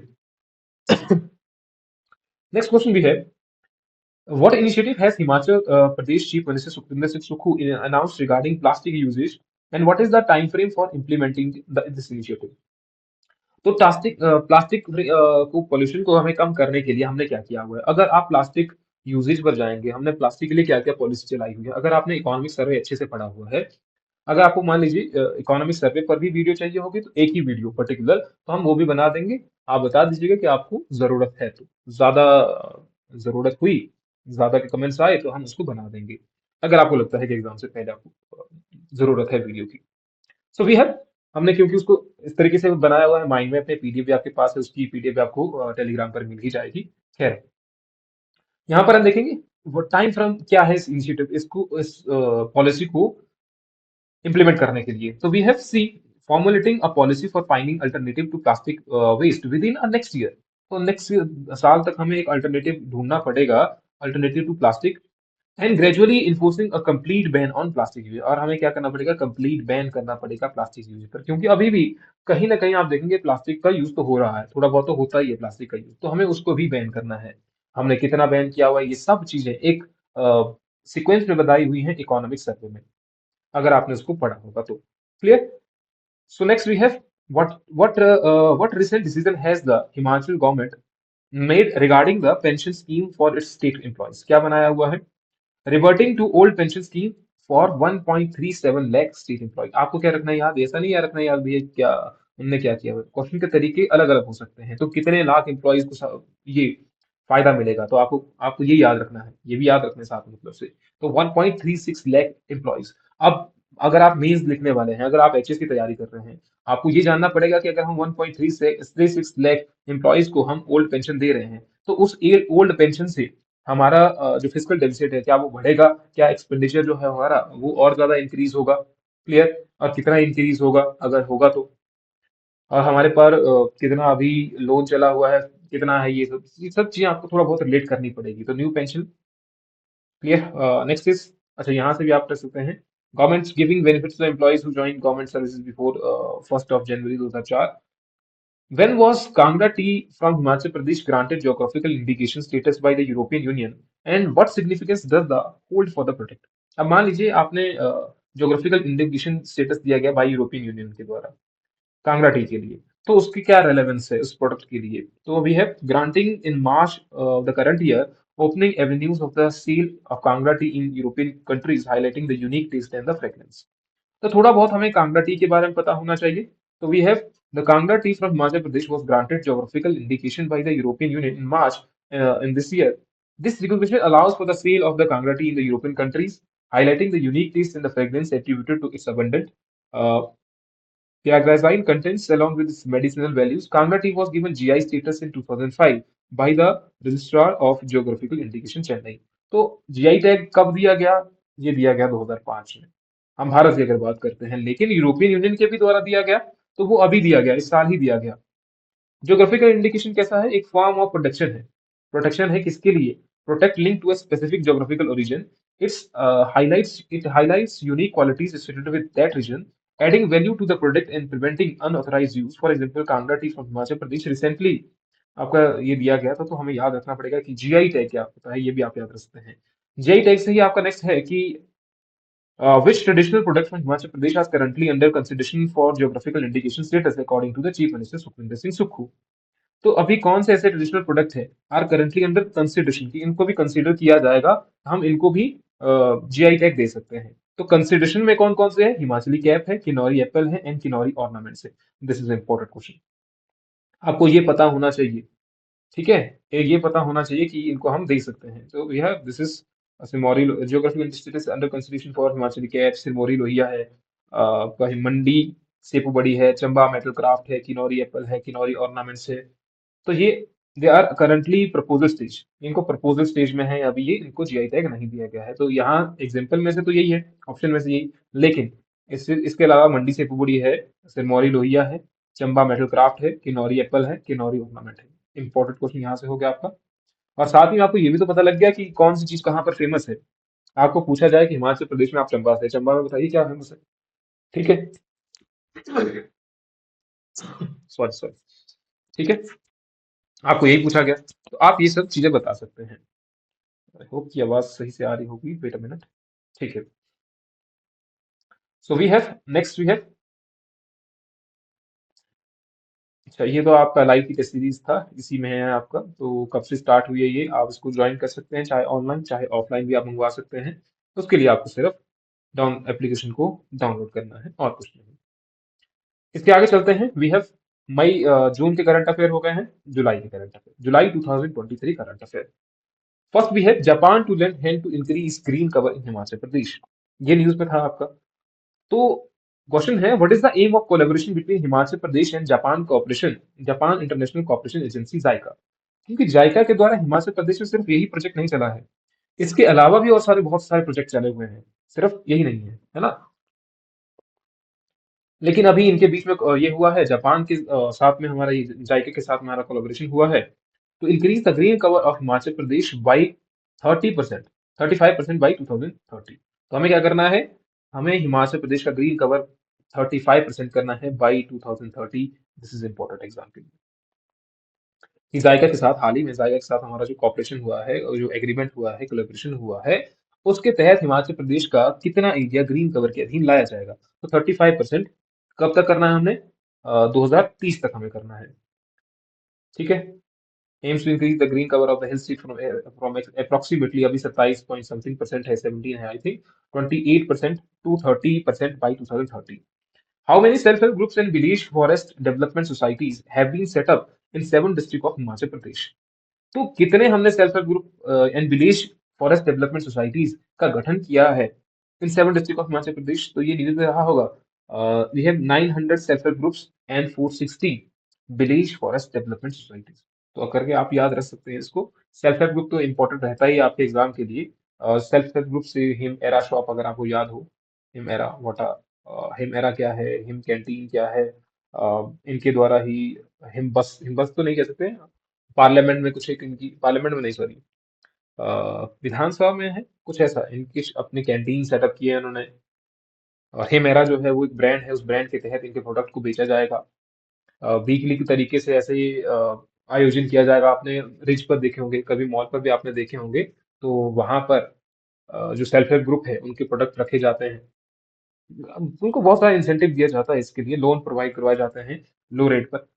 A: नेक्स्ट क्वेश्चन भी है, what initiative has Himachal Pradesh Chief Minister Sukhwinder Singh Sukhu announced regarding plastic usage, and what is the time frame for implementing this initiative? तो प्लास्टिक प्लास्टिक को, पोल्यूशन को हमें कम करने के लिए हमने क्या किया हुआ है? अगर आप प्लास्टिक यूजेज पर जाएंगे, हमने प्लास्टिक के लिए क्या क्या पॉलिसी चलाई हुई है, अगर आपने इकोनॉमिक सर्वे अच्छे से पढ़ा हुआ है, अगर आपको मान लीजिए इकोनॉमिक सर्वे पर भी वीडियो चाहिए होगी तो एक ही वीडियो पर्टिकुलर तो हम वो भी बना देंगे। आप बता दीजिएगा कि आपको जरूरत है, तो ज्यादा जरूरत हुई, ज्यादा के कमेंट्स आए तो हम उसको बना देंगे, अगर आपको लगता है कि एग्जाम से पहले आपको जरूरत है वीडियो की। सो वी हैव, हमने क्योंकि उसको इस तरीके से बनाया हुआ है, माइंड में अपने PDF भी आपके पास है, उसकी PDF भी आपको टेलीग्राम पर मिल ही जाएगी। खैर, यहाँ पर हम देखेंगे वो टाइम फ्रेम क्या है इस इनिशिएटिव इसको इस पॉलिसी को इम्प्लीमेंट करने के लिए? तो we have C formulating a policy for finding alternative to plastic waste within a next year. तो नेक्स्ट साल तक हमें एक अल्टरनेटिव ढूंढना पड़ेगा, alternative to plastic, and gradually enforcing a complete ban on plastic use. और हमें क्या करना पड़ेगा? कंप्लीट बैन करना पड़ेगा प्लास्टिक यूज पर, क्योंकि अभी भी कहीं ना कहीं आप देखेंगे प्लास्टिक का यूज तो हो रहा है, थोड़ा बहुत तो होता ही है प्लास्टिक का यूज, तो हमें उसको भी बैन करना है। हमने कितना बैन किया हुआ है, ये सब चीजें एक सीक्वेंस में बताई हुई है इकोनॉमिक सर्वे में, अगर आपने उसको पढ़ा होगा तो। Clear? So next we have what recent decision has the Himachal government made regarding the pension scheme for its state employees? क्या बनाया हुआ है? Reverting to old pension scheme for 1.37 lakh state employees। आपको क्या रखना है याद? ऐसा नहीं याद रखना है याद भैया क्या उनने क्या किया। क्वेश्चन के तरीके अलग अलग हो सकते हैं, तो कितने लाख एम्प्लॉयज को ये फायदा मिलेगा, तो आपको आपको ये याद रखना है, ये भी याद रखने साथ मतलब से। तो 1.36 लाख एम्प्लॉयज। अब अगर आप मेंस लिखने वाले हैं, अगर आप एचएस की तैयारी कर रहे हैं, आपको ये जानना पड़ेगा कि अगर हम 1.36 लाख एम्प्लॉयज को हम ओल्ड पेंशन दे रहे हैं, तो उस ओल्ड पेंशन से हमारा जो फिजिकल डेफिसिट है क्या वो बढ़ेगा, क्या एक्सपेंडिचर जो है हमारा वो और ज्यादा इंक्रीज होगा। क्लियर? और कितना इंक्रीज होगा अगर होगा तो, और हमारे पर कितना अभी लोन चला हुआ है, कितना है, ये सब चीजें आपको थोड़ा बहुत रिलेट करनी पड़ेगी। तो new pension. Clear? Next is, अच्छा यहाँ से भी आप कर सकते हैं, government giving benefits to employees who join government services before 1 January 2004। When was Kangra tea from Himachal Pradesh granted geographical indication status by the European Union, and what significance does the hold for the product? अब मान लीजिए आपने geographical indication status दिया गया bye European union के द्वारा Kangra T के लिए, तो उसकी क्या रेलेवेंस है उस प्रोडक्ट के लिए? तो we have granting in March the current year opening avenues of the sale of Kangra tea in European countries highlighting the unique taste and the fragrance. तो थोड़ा बहुत हमें कांगड़ा टी के बारे में पता होना चाहिए। तो we have the Kangra tea from Himachal Pradesh was granted geographical indication by the European union in March in this year. This recognition allows for the sale of the Kangra tea in the European countries, highlighting the unique taste and the fragrance attributed to its abundant uh, pyrazine contents along with its medicinal values. Kangra tea was given GI status in 2005 by the Registrar of Geographical Indication Chennai. तो GI tag कब दिया गया? ये दिया गया 2005 में। हम भारत की अगर बात करते हैं, लेकिन यूरोपियन यूनियन के भी द्वारा दिया गया, तो वो अभी दिया गया, इस साल ही दिया गया। ज्योग्राफिकल इंडिकेशन कैसा है? एक फॉर्म ऑफ प्रोटेक्शन है। प्रोटेक्शन है किसके लिए? Protect link to a specific geographical origin. It highlights unique qualities associated with that region, adding value to the product and preventing unauthorised use. For example Kangra tea from Himachal Pradesh recently आपका ये दिया गया था, तो हमें याद रखना पड़ेगा कि जीआई टैग क्या होता है, ये भी आप याद रख सकते हैं। जीआई टैग से ही आपका नेक्स्ट है कि which traditional product from Himachal Pradesh is currently under consideration for geographical indication status according to the Chief Minister Sukhwinder Singh Sukhu। तो अभी कौन से ऐसे ट्रेडिशनल प्रोडक्ट है आर करेंटली अंडर कंसिडरेशन की इनको भी कंसीडर किया जाएगा, हम इनको भी जीआई टैग दे सकते हैं। तो कंसिडरेशन में कौन कौन से है? हिमाचली कैप है, किन्नौरी एप्पल है, एंड किन्नौरी ऑर्नामेंट्स है। दिस इज इंपॉर्टेंट क्वेश्चन, आपको ये पता होना चाहिए। ठीक है, ये पता होना चाहिए कि इनको हम दे सकते हैं। तो we have this is Sirmauri geographical status under consideration for Himachali cap, Sirmauri Lohiya है, आपका मंडी सेपू बड़ी है, चंबा मेटल क्राफ्ट है, किन्नौरी एप्पल है, किन्नौरी ऑर्नामेंट्स है। तो ये they are currently proposal stage, इनको प्रपोजल स्टेज में है अभी, ये इनको जीआई टैग नहीं दिया गया है। तो यहाँ एग्जाम्पल में से तो यही है, ऑप्शन में से यही। लेकिन इसके अलावा मंडी सेपू बड़ी है, सिरमौरी लोहिया है, चंबा मेटल क्राफ्ट है, किन्नौरी एप्पल है, किन्नौरी ऑर्नामेंट है। इंपॉर्टेंट क्वेश्चन यहाँ से हो गया आपका। और साथ ही आपको ये भी तो पता लग गया कि कौन सी चीज कहाँ पर फेमस है। आपको पूछा जाए कि हिमाचल प्रदेश में आप चंबा से, चंबा में बताइए क्या फेमस है। ठीक है, सॉरी सॉरी, ठीक है, आपको यही पूछा गया, तो आप ये सब चीजें बता सकते हैं। आई होप की आवाज सही से आ रही होगी। Wait a minute. ठीक है, so we have next we have, अच्छा ये तो आपका लाइव की टेस्ट सीरीज था, इसी में है आपका। तो कब से स्टार्ट हुई है ये, आप इसको ज्वाइन कर सकते हैं, चाहे ऑनलाइन चाहे ऑफलाइन भी आप मंगवा सकते हैं। उसके लिए आपको सिर्फ डाउन एप्लीकेशन को डाउनलोड करना है और कुछ नहीं। इसके आगे चलते हैं। वी हैव मई जून के करंट अफेयर हो गए हैं, जुलाई के करंट अफेयर, जुलाई 2023 current affair. First we have Japan to lend hand to increase green cover in Himachal Pradesh. ये न्यूज में था आपका। तो क्वेश्चन है, what is the aim of collaboration between Himachal Pradesh and Japan cooperation, Japan international cooperation agency JICA. क्योंकि JICA के द्वारा हिमाचल प्रदेश में सिर्फ यही प्रोजेक्ट नहीं चला है, इसके अलावा भी और सारे बहुत सारे प्रोजेक्ट चले हुए हैं, सिर्फ यही नहीं है ना। लेकिन अभी इनके बीच में ये हुआ है, जापान के साथ में हमारा, ये जायके के साथ में हमारा कोलैबोरेशन हुआ है, तो increase the green cover of Himachal Pradesh by 30%, 35% by 2030। तो हमें क्या करना है, हमें हिमाचल प्रदेश का ग्रीन कवर 35% करना है by 2030। This is important exam के लिए। कि जायका के साथ, हाल ही में जायका के साथ हमारा जो कॉपरेशन हुआ है और जो एग्रीमेंट हुआ है, कोलैबोरेशन हुआ है, उसके तहत हिमाचल प्रदेश का कितना एरिया ग्रीन कवर के अधीन लाया जाएगा। तो 35% कब तक करना है हमने, 2030 तक हमें करना है। ठीक है। Aims to increase the green cover of the hill state from approximately, अभी 27 पॉइंट समथिंग परसेंट है, 17 है I think, 28% to 30% by 2030। How many self-help groups and village forest development societies have been set up in 7 districts of Himachal Pradesh? तो कितने हमने self help group and village forest development societies का गठन किया है in 7 district of Himachal Pradesh, तो ये नीचे रहा होगा। We have 900 self help groups and 460 village forest development societies. तो करके आप याद रख सकते हैं इसको। सेल्फ हेल्प ग्रुप तो इंपॉर्टेंट रहता ही है आपके एग्जाम के लिए। सेल्फ हेल्प ग्रुप से हिम एरा शॉप अगर आपको याद हो, हिम एरा वाटा, हिम एरा क्या है, हिम कैंटीन क्या है, इनके द्वारा ही हिम बस तो नहीं कह सकते, पार्लियामेंट में कुछ एक इनकी, पार्लियामेंट में नहीं सॉरी, विधानसभा में है कुछ ऐसा, इनकी अपनी कैंटीन सेटअप की है इन्होंने। और हे मेरा जो है वो एक ब्रांड है, उस ब्रांड के तहत इनके प्रोडक्ट को बेचा जाएगा। वीकली की तरीके से ऐसे ही आयोजन किया जाएगा। आपने रिज पर देखे होंगे, कभी मॉल पर भी आपने देखे होंगे, तो वहां पर जो सेल्फ हेल्प ग्रुप है उनके प्रोडक्ट रखे जाते हैं। उनको बहुत सारा इंसेंटिव दिया जाता है, इसके लिए लोन प्रोवाइड करवाए जाते हैं लो रेट पर।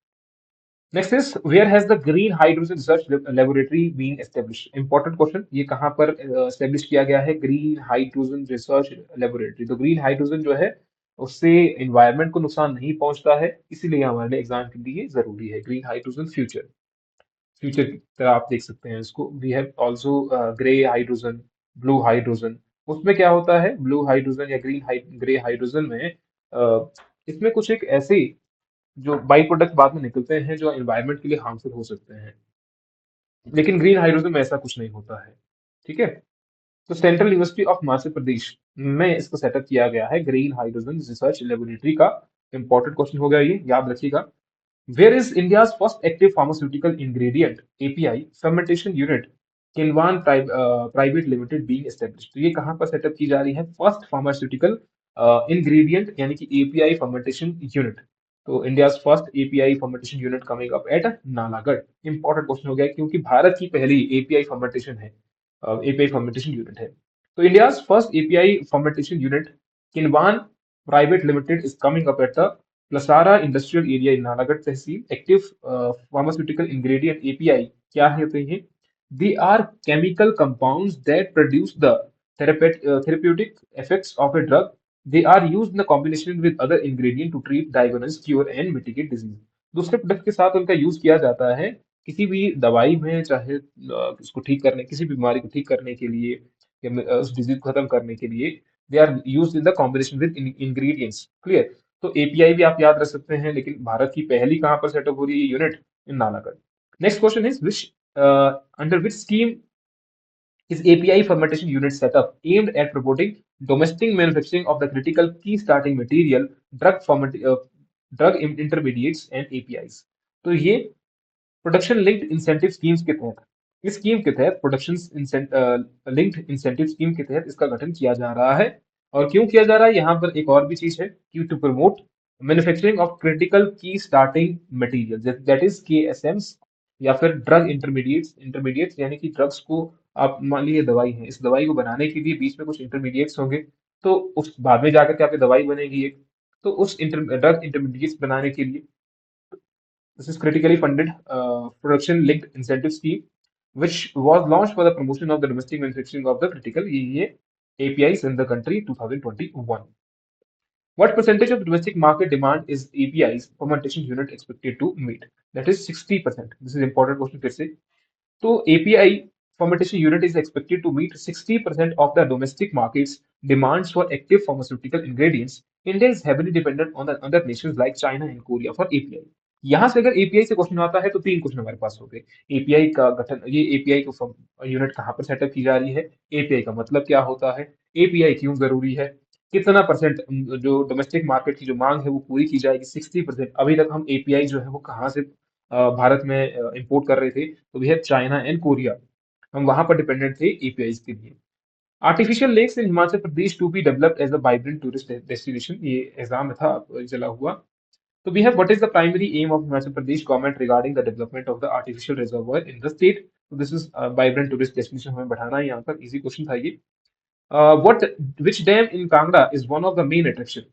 A: Next is, where has the green hydrogen research laboratory been established. Important question, ये कहाँ पर एस्टेब्लिश किया गया है, ग्रीन हाइड्रोजन रिसर्च लेबोरेटरी। तो ग्रीन हाइड्रोजन जो है उससे इन्वायरमेंट को नुकसान नहीं पहुंचता है, इसीलिए हमारे लिए एग्जाम के लिए जरूरी है ग्रीन हाइड्रोजन। फ्यूचर, फ्यूचर की तरह आप देख सकते हैं इसको। We have also grey hydrogen, blue hydrogen. उसमें क्या होता है, ब्लू हाइड्रोजन या ग्रे हाइड्रोजन में इसमें कुछ एक ऐसे जो बाई प्रोडक्ट बाद में निकलते हैं जो एनवायरनमेंट के लिए हार्मफुल हो सकते हैं, लेकिन ग्रीन हाइड्रोजन में ऐसा कुछ नहीं होता है। ठीक है। तो central university of Himachal Pradesh में इसको सेटअप किया गया है ग्रीन हाइड्रोजन रिसर्च लेबोरेटरी का। इंपॉर्टेंट क्वेश्चन हो गया ये, याद रखिएगा। Where is India's first active pharmaceutical ingredient API fermentation unit Kinvan private limited being established. तो ये कहाँ पर सेटअप की जा रही है, फर्स्ट फार्मास्यूटिकल इंग्रेडिएंट यानी कि एपीआई फर्मेंटेशन यूनिट। तो India's first API fermentation unit coming up at Nalagarh. Important question हो गया क्योंकि भारत की पहली एपीआई फर्मेंटेशन है, एपीआई फर्मेंटेशन यूनिट है। तो India's first API fermentation unit Kinvan private limited is coming up at the Plasara industrial area in Nalagarh tehsil. Active pharmaceutical ingredient API क्या है, तो ये they are chemical compounds that produce the therapeutic effects of a drug. They are used in a combination with other ingredient to treat, diagnose, cure and mitigate disease. दूसरे product के साथ उनका use किया जाता है किसी भी दवाई में, चाहे उसको ठीक करने, किसी बीमारी को ठीक करने के लिए या उस डिजीज को खत्म करने के लिए। They are use in the combination with ingredients. Clear. तो एपीआई भी आप याद रख सकते हैं, लेकिन भारत की पहली कहाँ पर सेटअप हो रही है unit, in Nalagarh. Next question is which under which scheme is API fermentation unit setup aimed at promoting domestic manufacturing of the critical key starting material, drug intermediates and APIs। तो ये प्रोडक्शन लिंक्ड इंसेंटिव स्कीम्स के तहत, इस scheme के तहत production linked incentive scheme के तहत इसका गठन किया जा रहा है। और क्यों किया जा रहा है, यहाँ पर एक और भी चीज है कि to promote manufacturing of critical key starting material, that is KSMs, या फिर ड्रग इंटरमीडिएट्स। इंटरमीडिएट्स यानी कि ड्रग्स को, आप मान लीजिए दवाई है, इस दवाई को बनाने के लिए बीच में कुछ इंटरमीडिएट्स होंगे, तो उस बाद में जाकर के आपकी दवाई बनेगी एक। तो उस ड्रग इंटरमीडिएट्स बनाने के लिए this is critically funded production linked incentive scheme which was launched for the promotion of the domestic manufacturing of the critical EEA APIs in the country 2021। What percentage of domestic market demand is APIs fermentation unit expected to meet? That is 60%। This is important question फिर से। तो API fermentation unit is expected to meet 60% of the domestic market's demands for active pharmaceutical ingredients. India is heavily dependent on the other nations like China and Korea for API। यहाँ से अगर API से question आता है तो तीन question हमारे पास हो गए। एपीआई का गठन, ये एपीआई को यूनिट कहाँ पर सेटअप की जा रही है, एपीआई का मतलब क्या होता है, एपीआई क्यों जरूरी है, कितना परसेंट जो डोमेस्टिक मार्केट की जो मांग है वो पूरी की जाएगी, 60%। अभी तक हम एपीआई जो है वो कहाँ से भारत में इंपोर्ट कर रहे थे, तो भी है चाइना एंड कोरिया, हम वहां पर डिपेंडेंट थे एपीआई के लिए। Artificial lakes in Himachal Pradesh to be developed as a vibrant tourist destination, ये एग्जाम में था चला हुआ। तो we have what is the primary aim of Himachal Pradesh government regarding the development of the artificial reservoir in the state? So this is a vibrant tourist destination, हमें बढ़ाना है यहाँ पर, इजी क्वेश्चन था ये। What which dam in Kangra is one of the main attraction?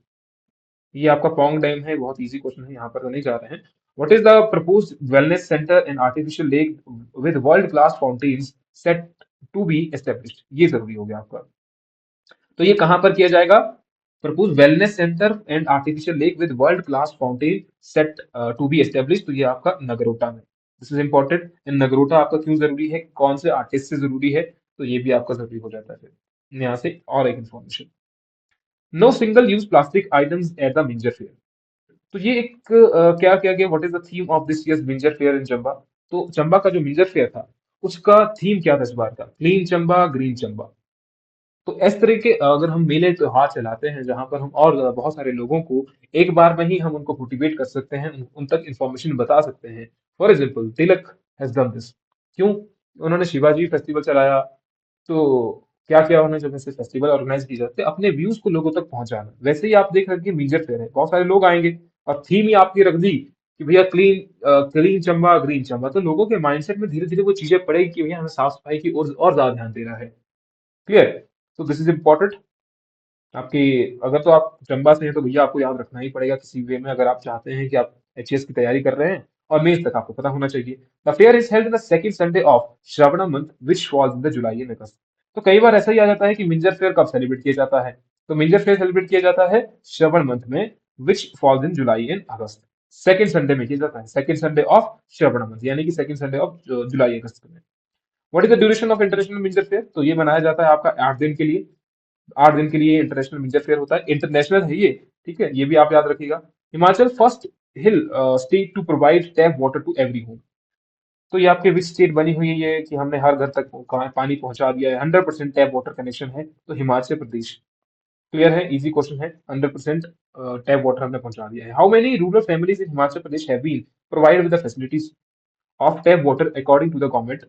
A: ये आपका Pong dam है, बहुत इजी क्वेश्चन है, यहाँ पर तो नहीं जा रहे हैं। What is the proposed wellness center and artificial lake with world class fountains set to be established? ये जरूरी हो गया आपका। तो ये कहां पर किया जाएगा, propose wellness centre and artificial lake with world class fountain set to be establish, तो ये आपका नगरोटा में, this is important. In Nagrota आपका क्यों जरूरी है, कौन से आर्टिस्ट से जरूरी है, तो ये भी आपका जरूरी हो जाता है फिर यहाँ से। और एक information, no single use plastic items at the Minjar fair. तो ये एक क्या क्या गया, what is the theme of this year's Minjar fair in Chamba. तो चंबा का जो मिंजर फेयर था उसका थीम क्या था इस बार का, क्लीन चंबा ग्रीन चंबा। तो इस तरह के अगर हम मेले त्योहार चलाते हैं जहां पर हम और बहुत सारे लोगों को एक बार में ही हम उनको मोटिवेट कर सकते हैं, उन तक इंफॉर्मेशन बता सकते हैं। For example Tilak has done this, क्यों, उन्होंने शिवाजी फेस्टिवल चलाया। तो क्या क्या उन्होंने, जब ऐसे फेस्टिवल ऑर्गेनाइज किए जाते हैं अपने व्यूज को लोगों तक पहुंचाना, वैसे ही आप देख रहे हैं कि मीजर फेयर है, बहुत सारे लोग आएंगे और थीम ही आपकी रख दी कि भैया clean, clean Chamba green Chamba, तो लोगों के माइंडसेट में धीरे धीरे वो चीजें पड़ेगी कि भैया हमें साफ सफाई की और ज्यादा ध्यान देना है। क्लियर, तो दिस इज इम्पोर्टेंट आपकी। अगर तो आप चंबा से हैं तो भैया आपको याद रखना ही पड़ेगा किसी वे में, अगर आप चाहते हैं कि आप एचएएस की तैयारी कर रहे हैं, और मेंस तक आपको पता होना चाहिए। The fair is held the second Sunday of Shravan month which falls in the July and August. तो कई बार ऐसा ही आ जाता है कि मिंजर फेयर कब सेलिब्रेट किया जाता है, तो मिंजर फेयर सेलिब्रेट किया जाता है श्रावण मंथ में, विच falls in July and August, second Sunday में किया जाता है, second Sunday of Shravan month, यानी कि सेकंड संडे ऑफ जुलाई अगस्त में। What is the duration of international Minjar fair, तो ये मनाया जाता है आपका 8 दिन के लिए, 8 दिन के लिए इंटरनेशनल मिंजर फेयर होता है, इंटरनेशनल है ये, ठीक है, ये भी आप याद रखिएगा। Himachal first hill state to provide tap water to every home. तो ये आपके विच स्टेट बनी हुई है ये कि हमने हर घर तक पानी पहुंचा दिया है, 100% टैप वाटर कनेक्शन है, तो हिमाचल प्रदेश। क्लियर है, इजी क्वेश्चन है, 100% टैप वाटर हमने पहुंचा दिया है। How many rural families in Himachal Pradesh have been provided with the facilities of tap water according to the government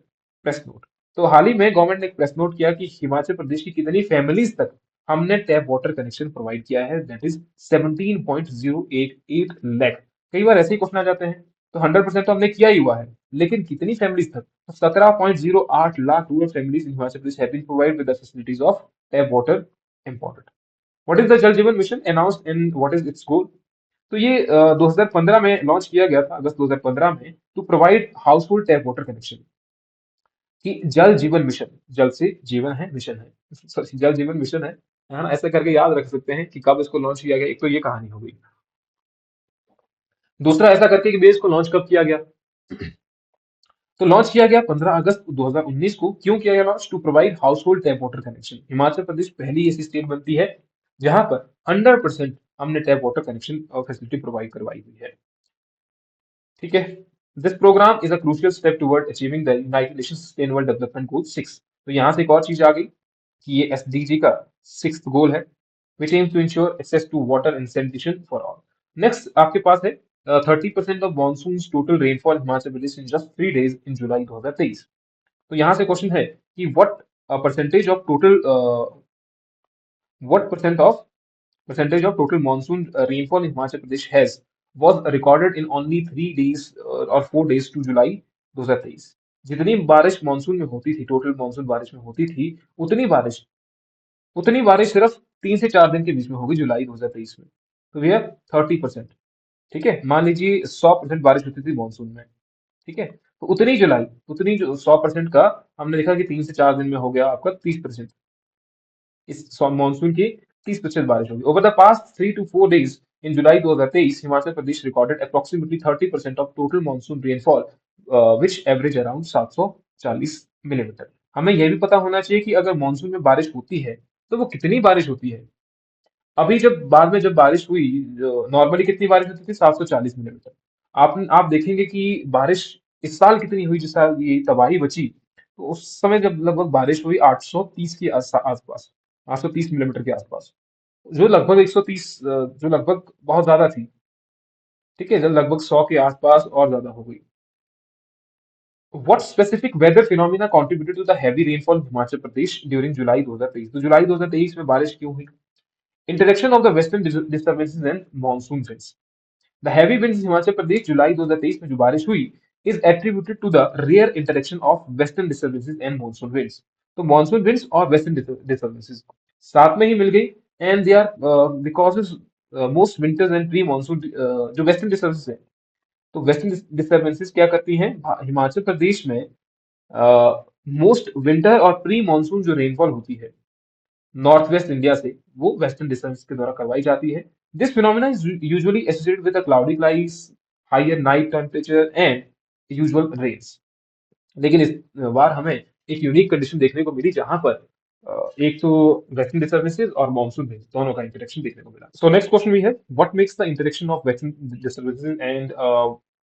A: press note. तो हाल ही में गवर्नमेंट ने एक प्रेस नोट किया कि हिमाचल प्रदेश की कितनी फैमिलीज तक हमने टैप वाटर कनेक्शन प्रोवाइड किया है, दैट इज 17.088 लाख। कई बार ऐसे ही क्वेश्चन आ जाते हैं, तो 100% तो हमने किया ही हुआ है, लेकिन कितनी फैमिलीज तक, तो 17.08 lakh rural families in Himachal Pradesh have been provided with the facilities of tap water. Important, what is the Jal Jeevan mission announced and what is its goal. तो ये 2015 में लॉन्च किया गया था, अगस्त 2015 में, to provide household tap water connection, कि Jal Jeevan mission, जल से जीवन है, मिशन है, जल जीवन मिशन है ना, ऐसा करके याद रख सकते हैं कि कब इसको लॉन्च किया गया, एक तो ये कहानी हो गई। दूसरा ऐसा करके कि बेस को लॉन्च कब किया गया, तो लॉन्च किया गया 15 अगस्त 2019 को। क्यों किया गया launch, to provide household tap water connection. Himachal Pradesh पहली ऐसी स्टेट बनती है जहां पर 100% हमने टैप वाटर कनेक्शन और फैसिलिटी प्रोवाइड करवाई हुई है, ठीक है। This program is a crucial step toward achieving the United Nation sustainable development goal 6। तो यहाँ से एक और चीज आ गई कि ये एसडीजी का 6th गोल है, which aims to ensure access to water and sanitation for all. Next आपके पास है 30% of monsoon total rainfall Himachal Pradesh in just 3 days in July 2023। तो यहाँ से क्वेश्चन है कि percentage of total what percentage of total monsoon rainfall in Himachal Pradesh has was recorded in only 3 days or 4 days to July 2023। जितनी बारिश monsoon में होती थी, टोटल मानसून बारिश में होती थी, उतनी बारिश सिर्फ 3 से 4 दिन के बीच में होगी जुलाई 2023 में। तो भैया 30%, ठीक है, मान लीजिए 100% बारिश होती थी मानसून में, ठीक है, तो उतनी जुलाई, उतनी जो 100% का हमने देखा कि 3 से 4 दिन में हो गया आपका 30%, इस मानसून की 30% बारिश होगी। Over the past 3 to 4 days in July 2023 Himachal Pradesh recorded approximately 30% of total monsoon rainfall which average around 740 millimetre. हमें यह भी पता होना चाहिए कि अगर मानसून में बारिश होती है तो वो कितनी बारिश होती है। अभी जब बाद में जब बारिश हुई, नॉर्मली कितनी बारिश होती थी, 740 मिलीमीटर। आप देखेंगे कि बारिश इस साल कितनी हुई, जिस साल ये तबाही बची, तो उस समय जब लगभग बारिश हुई 830 के आसपास, 830 मिलीमीटर के आसपास, जो लगभग 130, जो लगभग बहुत ज्यादा थी। ठीक है, जब लगभग 100 के आसपास और ज्यादा हो गई। What specific weather phenomena contributed to the heavy rainfall in Himachal Pradesh during July 2023? तो जुलाई 2023 में बारिश क्यों हुई? Interaction of the western disturbances and monsoon winds. The heavy winds in Himachal Pradesh July 2023 में जो बारिश हुई is attributed to the rare interaction of western disturbances and monsoon winds. तो monsoon winds और western disturbances साथ में ही मिल गई, and they are because most winters and pre-monsoon जो western disturbances है, तो वेस्टर्न डिस्टर्बेंसेस क्या करती हैं हिमाचल प्रदेश में? मोस्ट विंटर और प्री मानसून जो रेनफॉल होती है नॉर्थ वेस्ट इंडिया से, वो वेस्टर्न डिस्टर्बेंस के द्वारा करवाई जाती है। This phenomena is usually associated with cloudy skies, higher night temperature and usual rains. लेकिन इस बार हमें एक यूनिक कंडीशन देखने को मिली, जहां पर एक तो वेस्टर्न डिस्टर्बेंसेस और मानसून में दोनों का इंटरेक्शन देखने को मिला। सो नेक्स्ट क्वेश्चन वी है, what makes the interaction of western disturbances and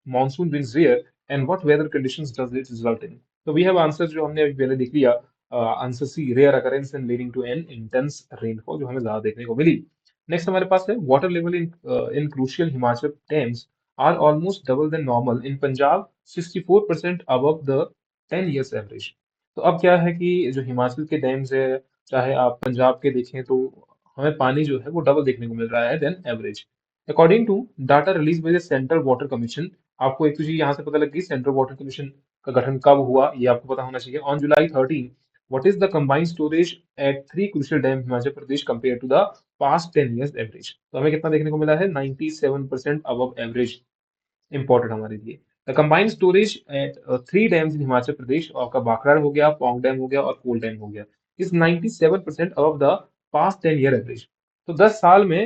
A: monsoon winds rare and what weather conditions does it result in? तो वी हैव आंसर जो हमने अभी पहले देख लिया। Answer C, rare occurrence and leading to an intense rainfall, जो हमें ज्यादा देखने को मिली। नेक्स्ट हमारे पास है, water level in crucial Himachal dams are almost double than normal in Punjab, 64% above the 10 years average. तो अब क्या है कि जो हिमाचल के डैम्स है, चाहे आप पंजाब के देखें, तो हमें पानी जो है वो डबल देखने को मिल रहा है than average. According to data release by the central water commission, आपको एक तो चीज यहाँ से पता लग गई, सेंट्रल वाटर कमीशन का गठन कब हुआ ये आपको पता होना चाहिए। On July 13, what is the combined storage at three crucial dam Himachal Pradesh compare to the past 10 years average? तो हमें कितना देखने को मिला है? 97% अबव एवरेज। इंपॉर्टेंट हमारे लिए। The combined storage at three dams in Himachal Pradesh, आपका भाखड़ा हो गया, पौंग डैम हो गया और कोल डैम हो गया, is 97% above the past 10 year average. तो 10 साल में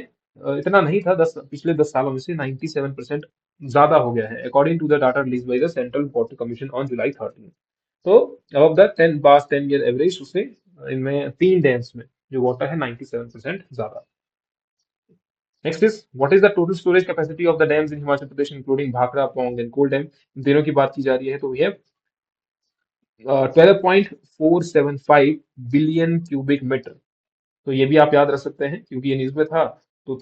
A: इतना नहीं था, पिछले 10 सालों में से 97% ज्यादा हो गया है, according to the data release by the central water commission on July 13। तो above the 10 past 10 year average, उससे इनमें तीन डैम्स में जो वाटर है 97% ज्यादा। Next is, what is the total storage capacity of the dams in Himachal Pradesh, including Bhakra, Pong, and Koel Dam? इन तीनों की बात की जा रही है, तो we have 12.475 billion cubic metre. तो ये भी आप याद रख सकते हैं, क्योंकि ये न्यूज में था। तो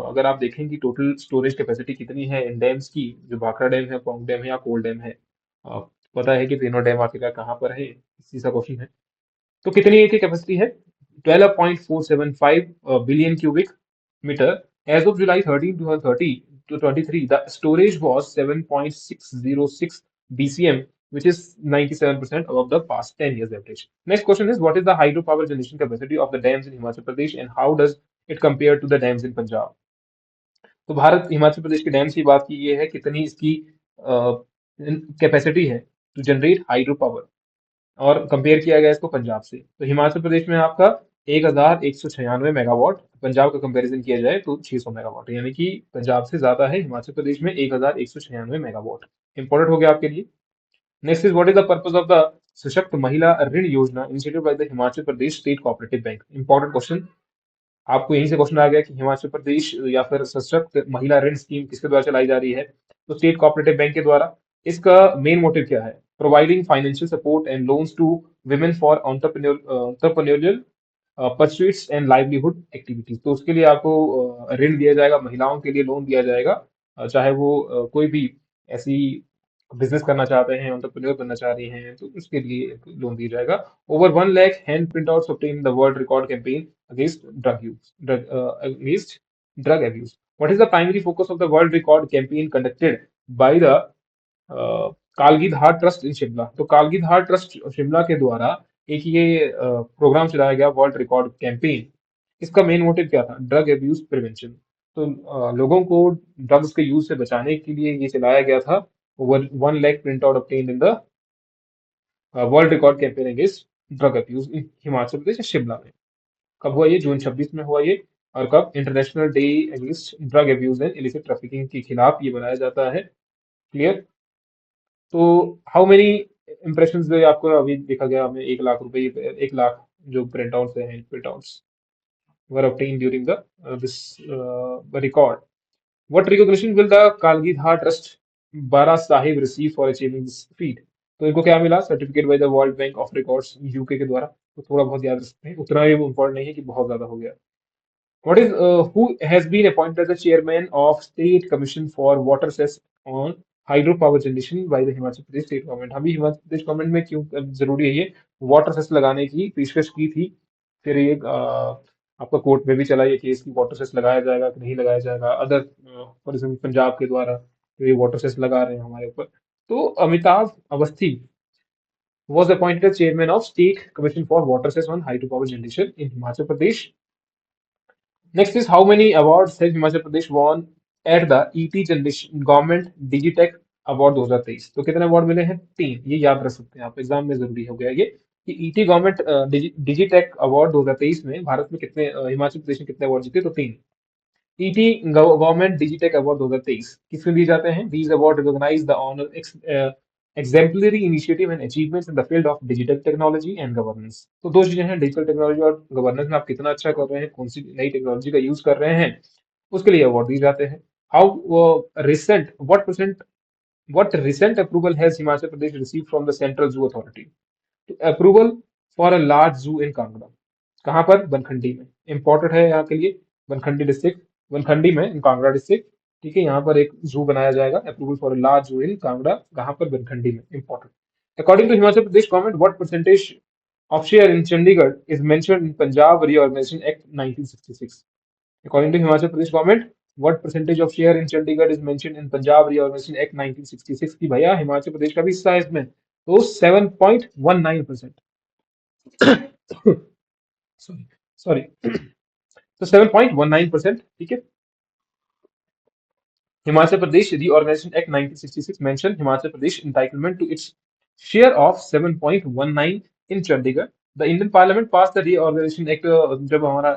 A: अगर आप देखें कि टोटल स्टोरेज कैपेसिटी कितनी है इन डैम्स की, जो भाखड़ा डैम है, पोंग डैम है या कोल डैम है, पता है कि तीनों डैम आखिरकार कहाँ पर है, इसी सा क्वेश्चन है। तो कितनी की कैपेसिटी है? 12.475 billion cubic metre. As of July 13 2030 to 23, the storage was 7.606 bcm, which is 97% above the past 10 years average. Next question is, what is the hydropower generation capacity of the dams in Himachal Pradesh and how does it compare to the dams in Punjab? तो भारत हिमाचल प्रदेश के dams की बात की, ये है कितनी इसकी capacity है टू जनरेट हाइड्रो पावर, और कंपेयर किया गया इसको पंजाब से। तो हिमाचल प्रदेश में आपका 1196 मेगावाट, पंजाब का कंपैरिजन किया जाए तो 600 मेगावाट, यानी कि पंजाब से ज्यादा है हिमाचल प्रदेश में 1196 मेगावाट। इंपॉर्टेंट हो गया आपके लिए। Next is, what is the purpose of the सशक्त महिला ऋण योजना initiated by the Himachal Pradesh state cooperative bank? Important question, आपको यहीं से क्वेश्चन आ गया कि हिमाचल प्रदेश या फिर सशक्त महिला ऋण स्कीम किसके द्वारा चलाई जा रही है? तो स्टेट कोऑपरेटिव बैंक के द्वारा। इसका मेन मोटिव क्या है? Providing financial support and loans to women for entrepreneurial pursuits and livelihood activities. तो उसके लिए आपको ऋण दिया जाएगा, महिलाओं के लिए लोन दिया जाएगा, चाहे वो कोई भी ऐसी बिजनेस करना चाहते हैं, एंटरप्रेन्योर बनना चाह रही हैं, तो उसके लिए लोन दिया जाएगा। Over 1 lakh hand printouts obtained the world record campaign against drug use against drug abuse. What is the primary focus of the world record campaign conducted by the Kalgidhar trust in Shimla? तो कालगीधार ट्रस्ट शिमला के द्वारा एक ये programme चलाया गया, world record campaign. इसका main motive क्या था? Drug abuse prevention. तो लोगों को ड्रग्स के यूज से बचाने के लिए ये चलाया गया था। Over 1 lakh print out obtained in the world record campaign against drug abuse in Himachal Pradesh Shimla में। कब हुआ ये? जून 26 में हुआ ये। और कब? International day against drug abuse and illicit trafficking के खिलाफ ये बनाया जाता है। क्लियर? तो हाउ मेनी इंप्रेशन जो आपको अभी देखा गया, हमें 1 लाख रुपए, 1 लाख जो प्रिंट आउट्स हैं, print outs were obtained during the this record. What recognition will the Kalgidhar Trust बारा Sahib receive for achieving this feet. तो इनको क्या मिला? Certificate by the world bank of records UK के द्वारा। तो थोड़ा बहुत याद रख सकते हैं, उतना भी इम्पोर्टेंट नहीं है कि बहुत ज्यादा हो गया। What is who has been appointed as the chairman of State Commission for Water Cess on Hydropower Generation by the Himachal Pradesh State Government? अभी हिमाचल प्रदेश गवर्नमेंट में क्यों जरूरी है ये? वाटर सेस लगाने की पेशकश की थी, फिर ये आपका कोर्ट में भी चला ये केस कि वाटर सेस लगाया जाएगा कि नहीं लगाया जाएगा। अदर फॉर एग्जाम्पल पंजाब के द्वारा तो ये वाटर सेस लगा रहे हैं हमारे ऊपर। तो Amitabh Awasthi was appointed as chairman of State Commission for Water Cess on Hydropower Generation in Himachal Pradesh. Next is how many awards has Himachal Pradesh won at the ET Generation Government Digitech Award 2023? तो कितने award मिले हैं? 3। ये याद रख सकते हैं आप, एग्जाम में जरूरी हो गया ये कि ईटी गवर्नमेंट डिजिटेक अवार्ड 2023 में भारत में कितने हिमाचल प्रदेश ने कितने अवार्ड जीते? तो 3। ईटी गवर्नमेंट डिजिटेक अवार्ड 2023 किसमें दिए जाते हैं? These award recognise the honour exemplary initiative and achievements in the field of digital technology and governance। तो दो चीजें हैं, डिजिटल टेक्नोलॉजी और गवर्नेंस में आप कितना अच्छा कर रहे हैं, कौन सी नई टेक्नोलॉजी का यूज कर रहे हैं, उसके लिए अवार्ड दिए जाते हैं। How recent what recent approval has Himachal Pradesh receive from the central zoo authority? Approval for a large जू इन कांगड़ा। कहाँ पर? बनखंडी में। इंपॉर्टेंट है यहाँ के लिए, बनखंडी डिस्ट्रिक्ट, बनखंडी में इन कांगड़ा डिस्ट्रिक्ट। ठीक है, यहाँ पर एक जू बनाया जाएगा। अप्रूवल फॉर अ लार्ज जू इन कांगड़ा, कहाँ पर? बनखंडी में। Important. According to Himachal Pradesh government what percentage of share in Chandigarh is mentioned in Punjab reorganisation act 1966? According to Himachal Pradesh government, what percentage of share in Chandigarh is mentioned in Punjab Reorganization Act 1966? कि भैया हिमाचल प्रदेश का भी हिस्सा है इसमें, तो 7.19%। Sorry sorry, तो 7.19%। ठीक है। Himachal Pradesh Reorganization Act 1966 mentioned Himachal Pradesh entitlement to its share of 7.19 in Chandigarh. The Indian Parliament passed the Reorganization Act, जब हमारा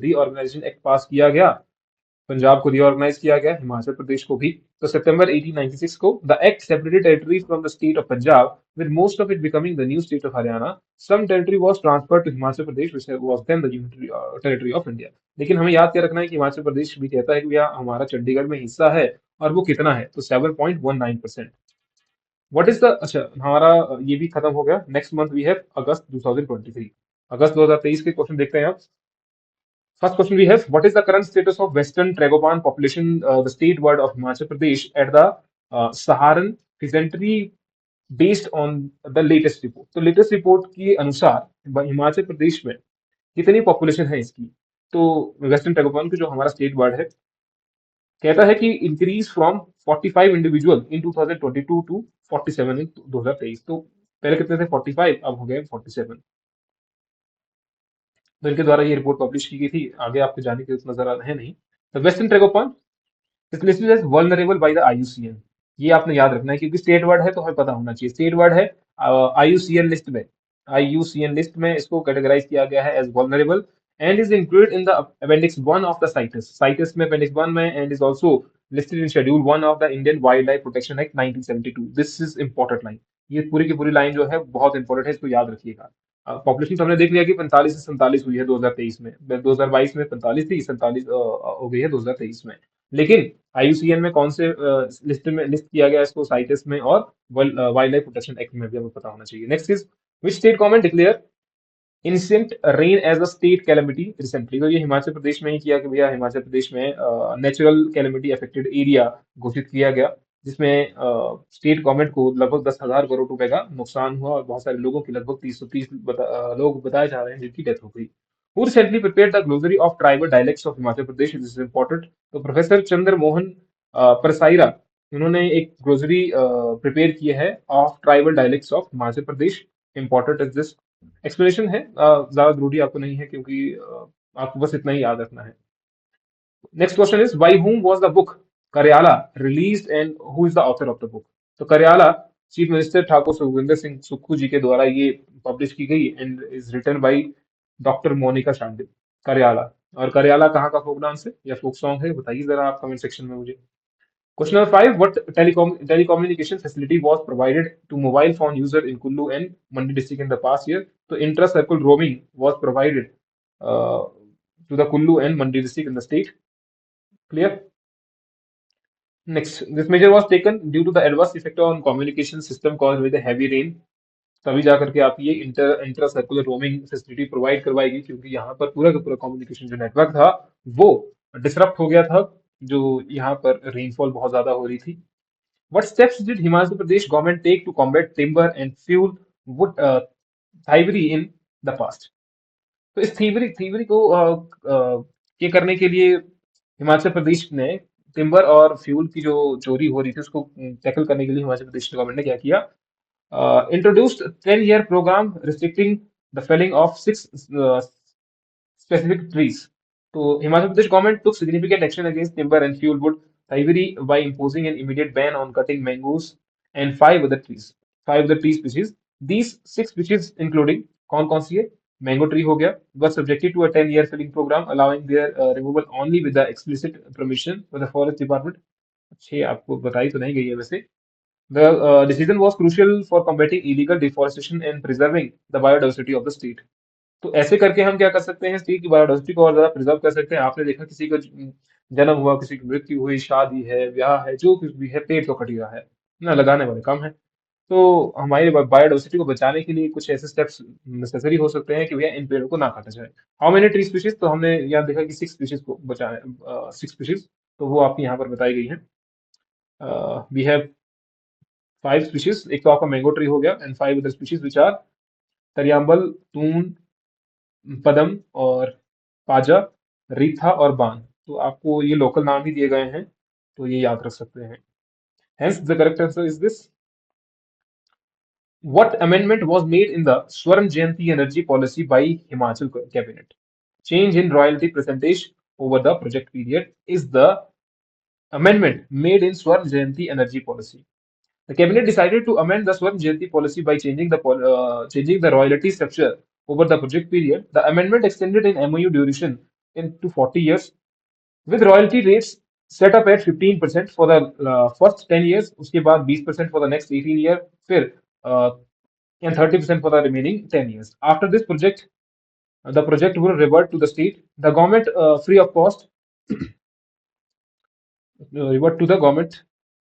A: Reorganization Act पास किया गया, पंजाब को रीऑर्गेनाइज किया गया, हिमाचल प्रदेश को भी, तो सितंबर 1896 को the act separated territory from the state of Punjab with most of it becoming the new state of Haryana. Some territory was transferred to Himachal Pradesh which was then the unitary territory of India. लेकिन हमें याद क्या रखना है कि हिमाचल प्रदेश भी कहता है कि भैया हमारा चंडीगढ़ में हिस्सा है, और वो कितना है? तो 7.19%। व्हाट इज द, अच्छा हमारा ये भी खत्म हो गया। नेक्स्ट मंथ वी हैव अगस्त 2023, अगस्त 2023 के क्वेश्चन देखते हैं आप। First question we have: what is the current status of Western Tragopan population, the state bird of Himachal Pradesh, at the Saharan Pheasantry based on the latest report? तो latest report के अनुसार हिमाचल प्रदेश में कितनी population है इसकी? तो western tragopan की जो हमारा स्टेट बर्ड है, कहता है कि increase from 45 individual in 2022 to 47 in 2023। तो पहले कितने थे? 45, अब हो गए 47। तो इनके द्वारा ये रिपोर्ट पब्लिश की गई थी। आगे आपको जाने की नजर आ है नहीं। The western tragopan is listed as vulnerable by the IUCN. ये आपने याद रखना है क्योंकि स्टेट वर्ड है तो हमें पता होना चाहिए। स्टेट वर्ड है, आईयूसीएन लिस्ट में, आईयूसीएन लिस्ट में इसको कैटेगराइज किया गया है as vulnerable and is included in the appendix 1 of the CITES. CITES में अपेंडिक्स 1 में, and is also listed in schedule 1 of the Indian wildlife protection act 1972। This is important line. ये पूरी की पूरी line जो है बहुत important है, इसको याद रखिएगा। पॉपुलेशन तो हमने देख लिया कि 45 से 47 हुई है 2023 में, 2022 में 45 थी, 47 हो गई है 2023 में। लेकिन आईयूसीएन में कौन से लिस्ट में लिस्ट किया गया इसको? साइटेस में और वाइल्ड लाइफ प्रोटेक्शन एक्ट में भी हमें पता होना चाहिए। Next is which state government declare instant rain as a state calamity recently? तो ये हिमाचल प्रदेश में ही किया कि भैया हिमाचल प्रदेश में नेचुरल कैलेमिटी अफेक्टेड एरिया घोषित किया गया, जिसमें स्टेट गवर्नमेंट को लगभग 10,000 करोड़ रुपए का नुकसान हुआ और बहुत सारे लोगों की, लगभग 330 लोग बताए जा रहे हैं जिनकी डेथ हो गई। Who recently prepared the glossary of tribal dialects of Himachal Pradesh? This is important. तो प्रोफेसर चंद्र मोहन परसाईरा, उन्होंने एक ग्लोसरी प्रिपेयर की है of tribal dialects of Himachal Pradesh. Important is this. Explanation है, ज्यादा जरूरी आपको नहीं है क्योंकि आपको बस इतना ही याद रखना है। Next question is by whom was the book Kariyala released and who is the author of the book? तो करियाला चीफ मिनिस्टर ठाकुर सुखविंदर सिंह सुक्खू जी के द्वारा ये पब्लिश की गई and is written by doctor Monika Shandil. Kariyala, और करियाला कहाँ का फोक डांस है या फोक सॉन्ग है? बताइए जरा आप कमेंट सेक्शन में मुझे। Question number 5: what telecommunication facility was provided to mobile phone user in Kullu and Mandi district in the past year? So intra-circle roaming was provided to the Kullu and Mandi district in the state. Clear? Next, this measure was taken due to the adverse effect on communication system caused by the heavy rain. तभी जा करके आप ये intra circular roaming facility provide करवाएगी, क्योंकि यहाँ पर पूरा का पूरा कम्युनिकेशन जो नेटवर्क था वो डिसरप्ट हो गया था, जो यहाँ पर रेनफॉल बहुत ज्यादा हो रही थी. What steps did Himachal Pradesh government take to combat timber and fuel wood thievery in the past? तो इस थीवरी थीवरी को ये करने के लिए हिमाचल प्रदेश ने टिम्बर और फ्यूल की जो चोरी हो रही थी उसको टैकल करने के लिए हिमाचल प्रदेश गवर्नमेंट ने क्या किया, introduced 10-year program restricting the felling of six specific trees. So Himachal Pradesh government took significant action against timber and fuel wood thievery by imposing an immediate ban on cutting mangoes and five other tree species. These six species, including कौन सी है, mango tree हो गया, was subjected to a 10-year felling program allowing their removal only with the explicit permission of the forest department. अच्छे आपको बताई तो नहीं गई है वैसे. The decision was crucial for combating illegal deforestation and preserving the biodiversity of the state. तो ऐसे करके हम क्या कर सकते हैं, स्टेट की बायोडायवर्सिटी को और ज्यादा प्रिजर्व कर सकते हैं. आपने देखा किसी का जन्म हुआ, किसी की मृत्यु हुई, शादी है, ब्याह है, जो कुछ भी है, पेड़ तो कट ही रहा है ना, लगाने वाले कम है. तो हमारी बायोडायवर्सिटी को बचाने के लिए कुछ ऐसे स्टेप्स नेसेसरी हो सकते हैं कि भैया इन पेड़ों को ना काटा जाए. हाउ मेनी ट्री स्पीशीज, तो हमने यहाँ देखा कि सिक्स स्पीशीज को बचाए, सिक्स स्पीशीज, तो वो आपकी यहाँ पर बताई गई है. वी हैव फाइव स्पीशीज, एक तो आपका मैंगो ट्री हो गया and five other species which are तरियाम्बल, तून, पदम और पाजा, रीठा और बान. तो आपको ये लोकल नाम ही दिए गए हैं, तो ये याद रख सकते हैं. Hence, the correct answer is this. What amendment was made in the Swarn Jayanti energy policy by Himachal cabinet? Change in royalty percentage over the project period is the amendment made in Swarn Jayanti energy policy. The cabinet decided to amend the Swarn Jayanti policy by changing the royalty structure over the project period. The amendment extended in MOU duration into 40 years with royalty rates set up at 15% for the first 10 years, उसके बाद 20% for the next 18 year, फिर uh, and 30% for the remaining 10 years. After this project, the project will revert to the state. The government free of cost revert to the government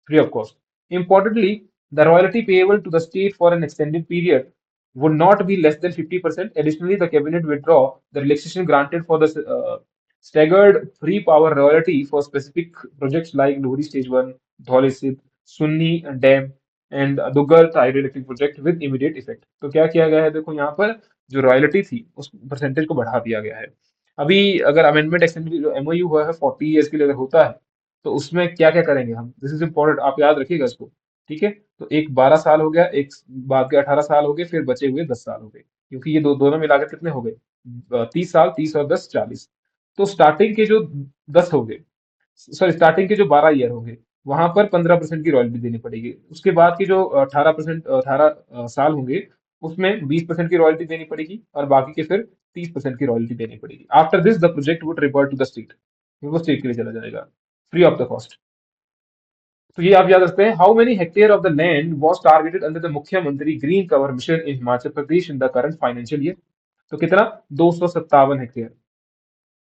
A: free of cost. Importantly, the royalty payable to the state for an extended period would not be less than 50%. Additionally, the cabinet withdraw the relaxation granted for the staggered free power royalty for specific projects like Lohri Stage 1, Dhole Sid, Sunni Dam and Duggal hydroelectric project with immediate effect. तो क्या किया गया है, देखो यहाँ पर जो royalty थी उस परसेंटेज को बढ़ा दिया गया है. अभी अगर अमेंडमेंट एक्सटेंडेड जो एमओयू हुआ है 40 ईयर्स के लिए अगर होता है, तो उसमें क्या क्या करेंगे हम, दिस इज इम्पोर्टेंट, आप याद रखिएगा इसको. ठीक है, तो एक 12 साल हो गया, एक बाद के 18 साल हो गए, फिर बचे हुए 10 साल हो गए, क्योंकि ये दोनों मिलाकर कितने हो गए, 30 साल, 30 और 10 40. तो स्टार्टिंग के जो 10 हो गए, सॉरी स्टार्टिंग के जो 12 ईयर होंगे, वहां पर 15% की रॉयल्टी देनी पड़ेगी. उसके बाद की जो 18 साल होंगे, उसमें 20% की रॉयल्टी देनी पड़ेगी, और बाकी के फिर 30% की रॉयल्टी देनी पड़ेगी. After this the project would revert to the state, वो स्टेट के लिए चला जाएगा फ्री ऑफ द कॉस्ट. तो ये आप याद रखते हैं. How many hectare of the land was targeted under the Mukhyamantri green cover mission in Himachal Pradesh in the current financial year? तो कितना, 257 hectare.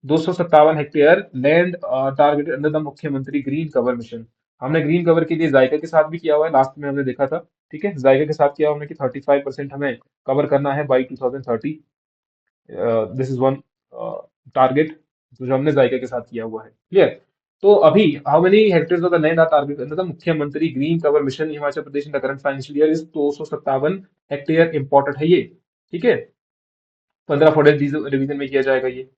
A: 257 hectare land targeted under the Mukhyamantri green cover mission. हमने green cover के लिए जायका के साथ भी किया हुआ है, लास्ट में हमने देखा था. ठीक है, जायका के साथ किया हमने कि 35% हमें कवर करना है by 2030. This is one target जो हमने जायका के साथ किया हुआ है. क्लियर. तो अभी how many hectares of the land are target under the Mukhyamantri green cover mission Himachal Pradesh in the current financial year is 257 hectare. Important है ये. ठीक है, 15 फॉर रिवीजन में किया जाएगा ये.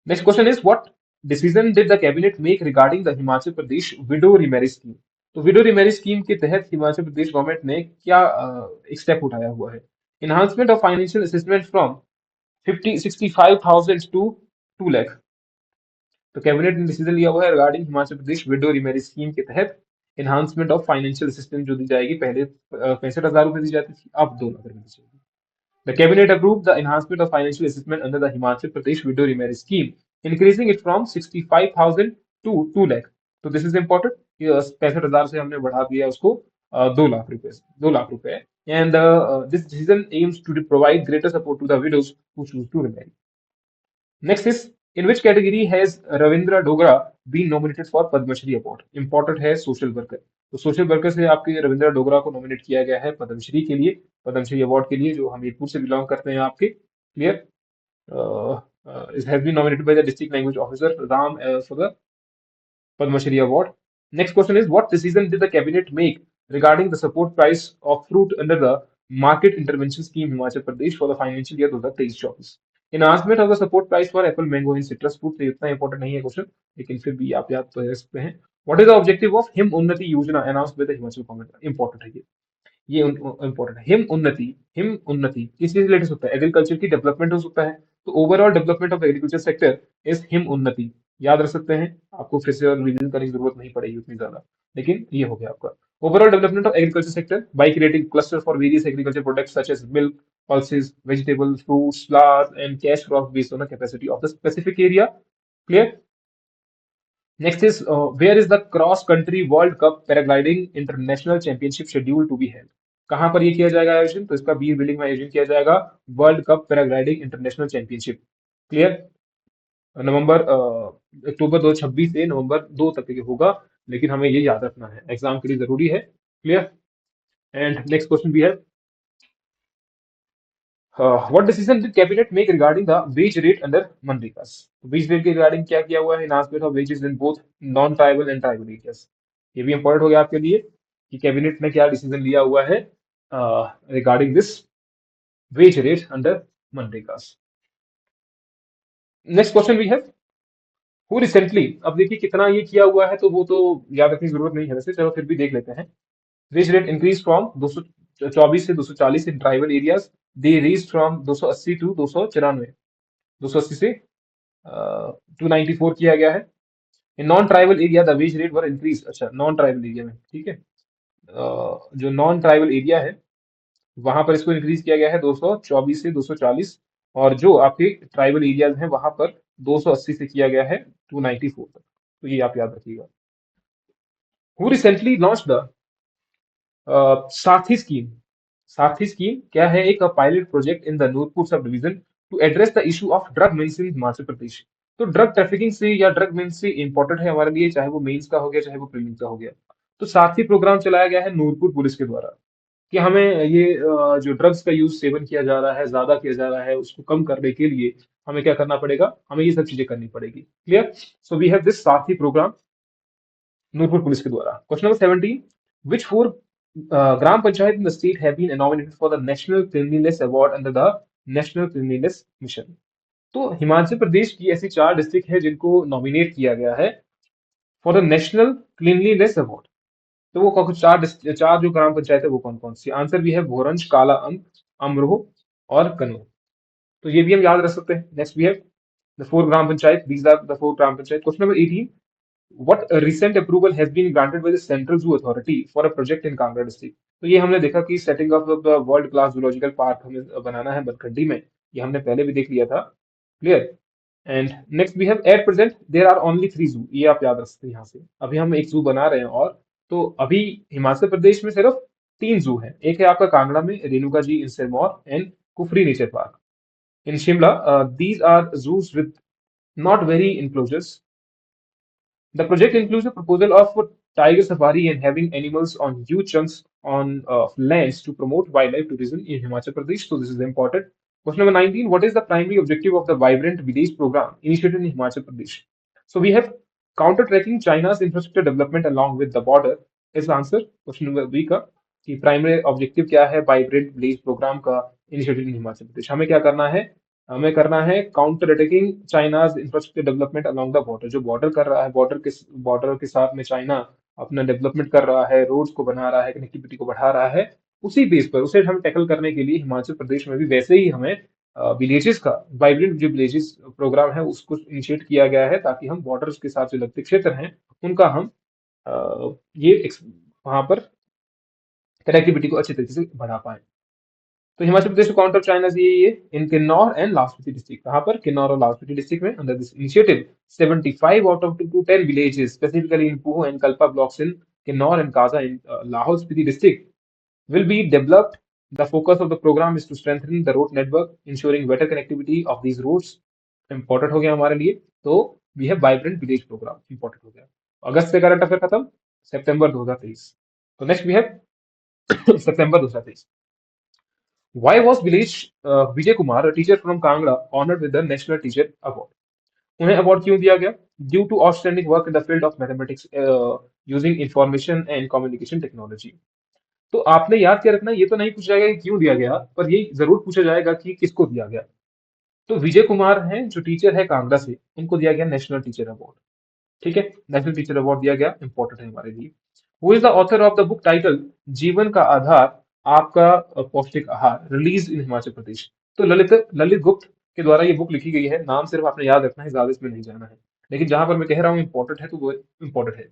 A: Next question is, what decision did the cabinet make regarding the Himachal Pradesh widow remarriage scheme? तो window remarriage scheme के तहत हिमाचल प्रदेश गवर्नमेंट ने क्या एक स्टेप उठाया हुआ है. Enhancement of financial assistant from 65,000 to 2 lakh. तो कैबिनेट ने डिसीजन लिया हुआ है regarding Himachal Pradesh widow remarriage scheme के तहत इन्हांसमेंट ऑफ फाइनेंशियल असिस्टेंस जो दी जाएगी, पहले 65,000 रुपए दी जाती थी, अब 2 लाख रुपए दी जाएगी. The cabinet approved the enhancement of financial assistance under the Himachal Pradesh widow remarriage scheme, increasing it from 65,000 to 2 lakh. तो दिस इज इम्पोर्टेंट, 65,000 से हमने बढ़ा दिया उसको 2 लाख रुपए, 2 लाख रुपए. And this decision aims to provide greater support to the widows who choose to remarry. Next is in which category has Ravindra Dogra been nominated for Padmashri award? Important है social worker, तो social worker से आपके रविंद्र डोगरा को नॉमिनेट किया गया है पद्मश्री के लिए, पद्मश्री अवार्ड के लिए, जो हमीरपुर से बिलोंग करते हैं आपके। Clear? It has been nominated by the district language officer Ram for the Padma Shri Award. Next question is, what decision did the cabinet make regarding the support price of fruit under the market intervention scheme Himachal Pradesh for the financial year 2023-24? Enhancement of the support price for apple, mango and citrus fruit, तो इतना important नहीं है question, लेकिन फिर भी आप याद तो रख सकते हैं। What is the objective of him उन्नति योजना announced by the Himachal government? Important है ये इंपॉर्टेंट है। हिम उन्नति किस रिलेटेड होता है? एग्रीकल्चर की डेवलपमेंट हो सकता है, तो overall development of agriculture sector is him उन्नति। याद रख सकते हैं, आपको फिर से और रिवीजन करने की जरूरत नहीं पड़ेगी उतनी ज्यादा, लेकिन ये हो गया आपका overall development of agriculture sector by creating cluster for various agriculture products such as milk, pulses, vegetables, fruits, flowers, and cash crops based on the capacity of the specific area. Clear? Next is, where is the cross country World Cup Paragliding International Championship scheduled to be held? कहां पर ये किया जाएगा आयोजन? तो इसका बीर building में आयोजन किया जाएगा world cup paragliding international championship. Clear? नवंबर अक्टूबर 2026 से नवंबर 2 तक ये होगा, लेकिन हमें ये याद रखना है, एग्जाम के लिए जरूरी है। क्लियर? एंड नेक्स्ट क्वेश्चन भी है, what decision did cabinet make regarding the wage rate under MNREGA? Wage rate के रिगार्डिंग क्या किया हुआ है? Enhancement of wages in both non tribal and tribal areas. ये भी इंपॉर्टेंट हो गया आपके लिए कि कैबिनेट ने क्या डिसीजन लिया हुआ है regarding this wage rate under मनरेगा। Next question we have, who recently, अब देखिए कितना ये किया हुआ है तो वो तो याद रखने की जरूरत नहीं है वैसे, चलो फिर भी देख लेते हैं। वेज रेट इंक्रीज फ्रॉम 224 से 240 in tribal areas, they rise from 280 to 294, 280 से 294 किया गया है। In non tribal area the wage rate were increase, अच्छा नॉन ट्राइबल एरिया में, ठीक है, जो नॉन ट्राइबल एरिया है वहां पर इसको इंक्रीज किया गया है 224 से 240, और जो आपके ट्राइबल एरियाज हैं वहां पर 280 से किया गया है 294 तक, तो ये आप याद रखिएगा। Who recently launch the Saathi scheme? Saathi scheme क्या है? एक pilot project in the Nurpur sub division to address the issue of drug menace in Himachal Pradesh. तो ड्रग ट्रैफिकिंग से या ड्रग मेन्स से इंपॉर्टेंट है हमारे लिए, चाहे वो मेन्स का हो गया चाहे वो प्रीलिम्स का हो गया। तो साथी प्रोग्राम चलाया गया है नूरपुर पुलिस के द्वारा कि हमें ये जो ड्रग्स का यूज सेवन किया जा रहा है, ज्यादा किया जा रहा है, उसको कम करने के लिए हमें क्या करना पड़ेगा? हमें ये सब चीजें करनी पड़ेगी। Clear? So we have this Saathi programme Nurpur police के द्वारा। Question number 17, which four gram panchayat in the state have been nominated for the National Cleanliness Award under the National Cleanliness Mission? तो हिमाचल प्रदेश की ऐसी 4 डिस्ट्रिक्ट है जिनको नॉमिनेट किया गया है for the national cleanliness award. तो वो चार जो ग्राम पंचायत है वो कौन कौन सी? आंसर भी है भोरंज, काला अंब, अमरोह और कनूर। तो ये भी हम याद रख सकते हैं। Next we have the 4 gram panchayat, these are the 4 gram panchayat. Question number 18, what recent approval has been granted by the Central Zoo Authority for a project in Kangra district? तो ये हमने देखा कि setting of the world class zoological park हमें बनाना है बनखंडी में, ये हमने पहले भी देख लिया था। Clear? And next we have, at present there are only 3 zoo, ये आप याद रख सकते हैं। यहाँ से अभी हम एक जू बना रहे हैं, और तो अभी हिमाचल प्रदेश में सिर्फ 3 जू हैं। एक है आपका कांगड़ा में Renuka ji in Sirmaur and Kufri nature park in Shimla. These are zoos with not very enclosures. The project includes a proposal of a tiger safari and having animals on huge chunks on lands to promote wildlife tourism in Himachal Pradesh. So this is important. Question number 19. What is the primary objective of the Vibrant Village program initiated in Himachal Pradesh? So we have counter tracking China's infrastructure development along with the border is answer. Question number B का कि primary objective क्या है vibrant village programme का initiative in Himachal प्रदेश? हमें क्या करना है? हमें करना है counter attacking China's infrastructure development along the border. जो बॉर्डर कर रहा है, बॉर्डर के साथ में चाइना अपना डेवलपमेंट कर रहा है, रोड्स को बना रहा है, कनेक्टिविटी को बढ़ा रहा है, उसी बेस पर उसे हम टैकल करने के लिए हिमाचल प्रदेश में भी वैसे ही हमें विलेजेस का वाइब्रेंट जो विलेजेस प्रोग्राम है उसको इनिशिएट किया गया है, ताकि हम बॉर्डर्स के साथ जो लगते क्षेत्र हैं उनका हम वहां पर कनेक्टिविटी को अच्छे तरीके से बढ़ा पाए। तो हिमाचल प्रदेश काउंटर चाइना ये इन किन्नौर एंड लाहौल स्पीति डिस्ट्रिक्ट, कहां पर? किन्नौर और लाहौल स्पीति डिस्ट्रिक्ट में। Under this initiative 75 out of 210 villages specifically in Pooh and Kalpa blocks in Kinnaur and Kaza in Lahaul Spiti district will be developed. The focus of the program is to strengthen the road network, ensuring better connectivity of these roads important हो गया हमारे लिए। तो we have vibrant village programme, important हो गया। अगस्त से current affair खत्म, सितंबर 2023। तो नेक्स्ट वी हैव सितंबर 2023। Why was Vilesh Vijay Kumar, a teacher from Kangra, honored with the National Teacher Award? उन्हें अवार्ड क्यों दिया गया? Due to outstanding work in the field of mathematics using information and communication technology. तो आपने याद क्या रखना, ये तो नहीं पूछा जाएगा कि क्यों दिया गया, पर ये जरूर पूछा जाएगा कि किसको दिया गया। तो विजय कुमार हैं जो टीचर है कांगड़ा से, उनको दिया गया नेशनल टीचर अवार्ड। ठीक है, नेशनल टीचर अवार्ड दिया गया, इंपॉर्टेंट है हमारे लिए। Who is the author of the book title जीवन का आधार आपका पौष्टिक आहार, रिलीज इन हिमाचल प्रदेश? तो ललित ललित गुप्त के द्वारा ये बुक लिखी गई है। नाम सिर्फ आपने याद रखना है, ज्यादा इसमें नहीं जाना है। लेकिन जहां पर मैं कह रहा हूँ इंपॉर्टेंट है, तो वो इंपॉर्टेंट है।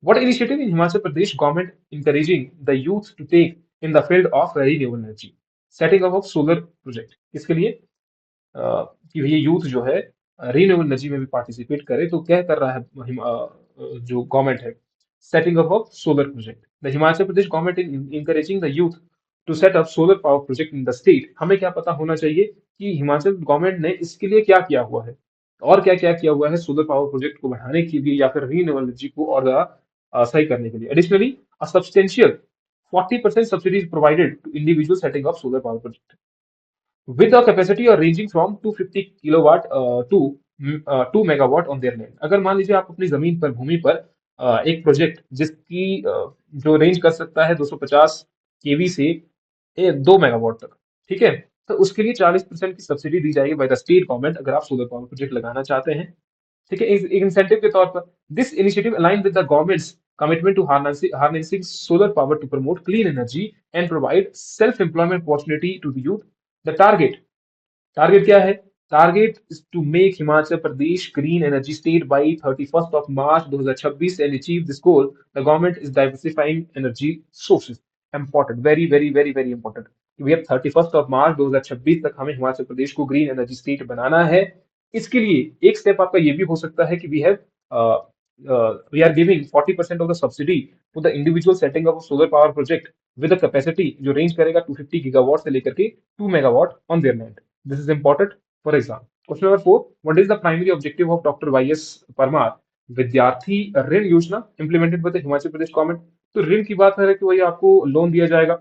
A: What initiative in Himachal Pradesh government encouraging the youth to take in the field of renewable energy? Setting up of solar project। इसके लिए कि ये यूथ जो है रीन्यूएबल एनर्जी में भी पार्टिसिपेट करे, तो क्या कर रहा है जो गवर्नमेंट है? Setting up of solar project. The Himachal Pradesh government in encouraging the youth to set up solar power project in the state. हमें क्या पता होना चाहिए कि हिमाचल गवर्नमेंट ने इसके लिए क्या किया हुआ है, और क्या क्या किया हुआ है सोलर पावर प्रोजेक्ट को बढ़ाने के लिए या फिर रीन्यूएबल एनर्जी को और ज्यादा सही करने के लिए। Additionally a substantial 40% subsidy is provided to individual setting up solar power project with a capacity or ranging from 250 kilowatt to 2 megawatt on their land. अगर मान लीजिए आप अपनी जमीन पर, भूमि पर एक प्रोजेक्ट जिसकी जो रेंज कर सकता है 250 केवी से 2 मेगावाट तक, ठीक है, तो उसके लिए 40% की सब्सिडी दी जाएगी बाय द स्टेट गवर्नमेंट, अगर आप सोलर पावर प्रोजेक्ट लगाना चाहते हैं। ठीक है, एक इंसेंटिव के तौर पर। This initiative align with the government's commitment to harnessing solar power to promote clean energy and provide self employment opportunity to the youth. The target क्या है? Target is to make Himachal Pradesh green energy state by 31st of March 2026 and achieve this goal the government is diversifying energy sources. Important, very very very very important. We have 31st of March 2026 तक हमें हिमाचल प्रदेश को green energy state बनाना है। इसके लिए एक step आपका ये भी हो सकता है कि we are giving 40% of the subsidy to the individual setting up solar power project with a capacity जो रेंज करेगा 250 गीगावाट से लेकर के 2 megawatt on their land. This is important for exam. Question number 4. What is the primary objective of Dr. Y.S. Parmar विद्यार्थी ऋण योजना implemented by the Himachal Pradesh government? तो ऋण की बात है कि वही आपको लोन दिया जाएगा,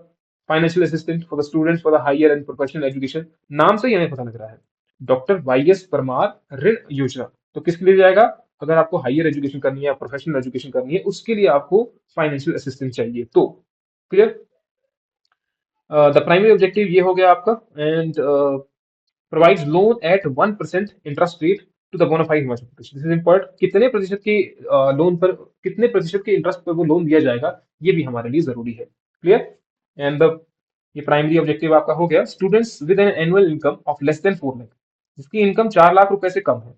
A: financial assistant for the students for the higher and professional education. नाम से ही हमें पता लग रहा है, डॉक्टर वाई एस परमार ऋण योजना। तो किसके लिए जाएगा? अगर आपको हायर एजुकेशन करनी है, प्रोफेशनल एजुकेशन करनी है, उसके लिए आपको फाइनेंशियल असिस्टेंस चाहिए। तो क्लियर, द प्राइमरी ऑब्जेक्टिव ये हो गया आपका। And provides loan at 1% interest rate to the bona fide Himachal Pradesh. This is important, कितने प्रतिशत के लोन पर, कितने प्रतिशत के इंटरेस्ट पर वो लोन दिया जाएगा, ये भी हमारे लिए जरूरी है। क्लियर। एंड ये प्राइमरी ऑब्जेक्टिव आपका हो गया। Students with an annual income of less than 4 lakh, जिसकी इनकम 4 लाख रुपए से कम है,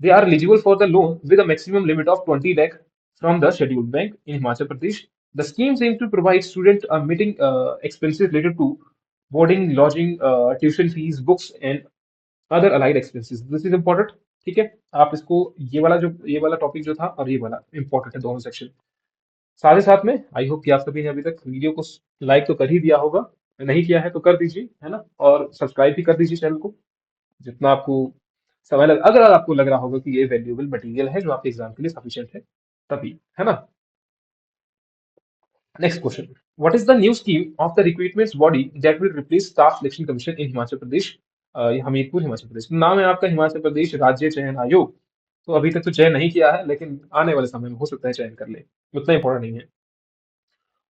A: they are eligible for the loan with a maximum limit of 20 lakh from the scheduled bank in Himachal Pradesh. The scheme aims to provide students meeting expenses related to boarding, lodging, tuition fees, books, and other allied expenses. This is important। ठीक है, आप इसको ये वाला topic जो था और ये वाला इंपॉर्टेंट है, दोनों सेक्शन। साथ ही साथ में आई होप कि आप सभी ने अभी तक वीडियो को लाइक तो कर ही दिया होगा, नहीं किया है तो कर दीजिए, है ना, और सब्सक्राइब भी कर दीजिए चैनल को, जितना आपको समय लग, अगर आपको लग रहा होगा कि ये वैल्यूएबल मटेरियल है जो आपके एग्जाम के लिए सफिशिएंट है, तभी, है ना। Next question. What is the new scheme of the recruitments body that will replace staff selection commission in Himachal Pradesh? ये हमीरपुर हिमाचल प्रदेश। नाम है आपका हिमाचल प्रदेश राज्य चयन आयोग। तो अभी तक तो चयन नहीं किया है, लेकिन आने वाले समय में हो सकता है चयन कर ले, उतना इंपॉर्टेंट नहीं है।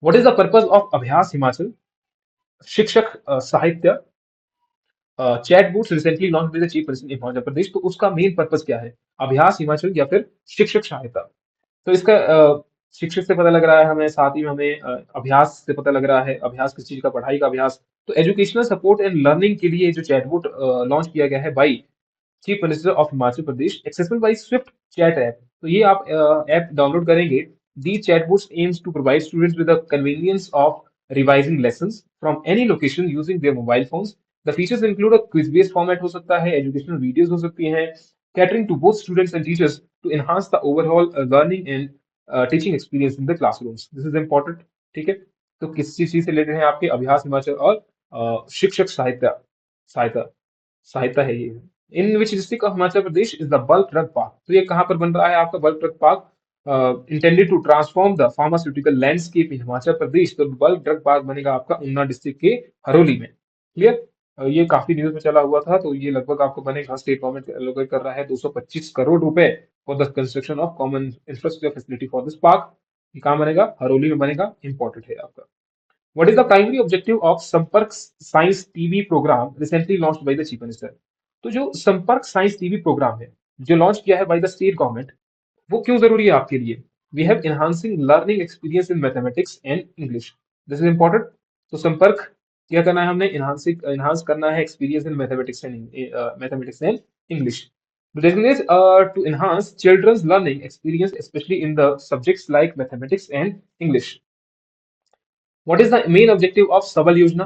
A: What is the purpose of Abhyas Himachal Shikshak Sahitya chatbots recently launch by the chief minister in Himachal Pradesh? तो उसका मेन पर्पस क्या है? अभ्यास हिमाचल या फिर शिक्षक सहायता? तो इसका शिक्षक से पता लग रहा है हमें, साथ ही में हमें अभ्यास से पता लग रहा है। अभ्यास किस चीज का? पढ़ाई का अभ्यास। तो एजुकेशनल सपोर्ट एंड लर्निंग के लिए जो चैटबॉट लॉन्च किया गया है by chief minister of Himachal Pradesh, accessible by swift chat app. तो ये आप ऐप डाउनलोड करेंगे। The chatbots aims to provide students with the convenience of revising lessons from any location using their mobile phones. The features include a quiz based format हो सकता है, educational videos हो सकती हैं, catering to both students and teachers to enhance the overall learning and teaching experience in the classrooms. This is important. ठीक है, तो किस चीज से रिलेटेड है? आपके अभ्यास हिमाचल और शिक्षक सहायता सहायता सहायता है ये। In which district of Himachal Pradesh is the bulk drug park? तो ये कहाँ पर बन रहा है आपका bulk drug park? Intended to transform the pharmaceutical landscape in Himachal Pradesh. तो बल्क ड्रग पार्क बनेगा आपका ऊना डिस्ट्रिक्ट के हरोली में। क्लियर? ये काफी न्यूज में चला हुआ था, तो ये लगभग आपको बनेगा, स्टेट गवर्नमेंट एलोकेट कर रहा है 225 करोड़ रुपए for the construction of common infrastructure facility for this park. ये कहाँ बनेगा? हरोली में बनेगा। इंपॉर्टेंट है आपका। What is the primary objective of Sampark science TV programme recently launched by the chief minister? तो जो संपर्क साइंस टीवी प्रोग्राम है, जो लॉन्च किया है बाय द स्टेट गवर्नमेंट, वो क्यों जरूरी है आपके लिए? We have enhancing learning experience in mathematics and English. This is important. तो संपर्क क्या करना है हमने? एनहांस करना है experience in mathematics and English. Designates to enhance children's learning experience, especially in the subjects like mathematics and English. What is the main objective of सबल योजना?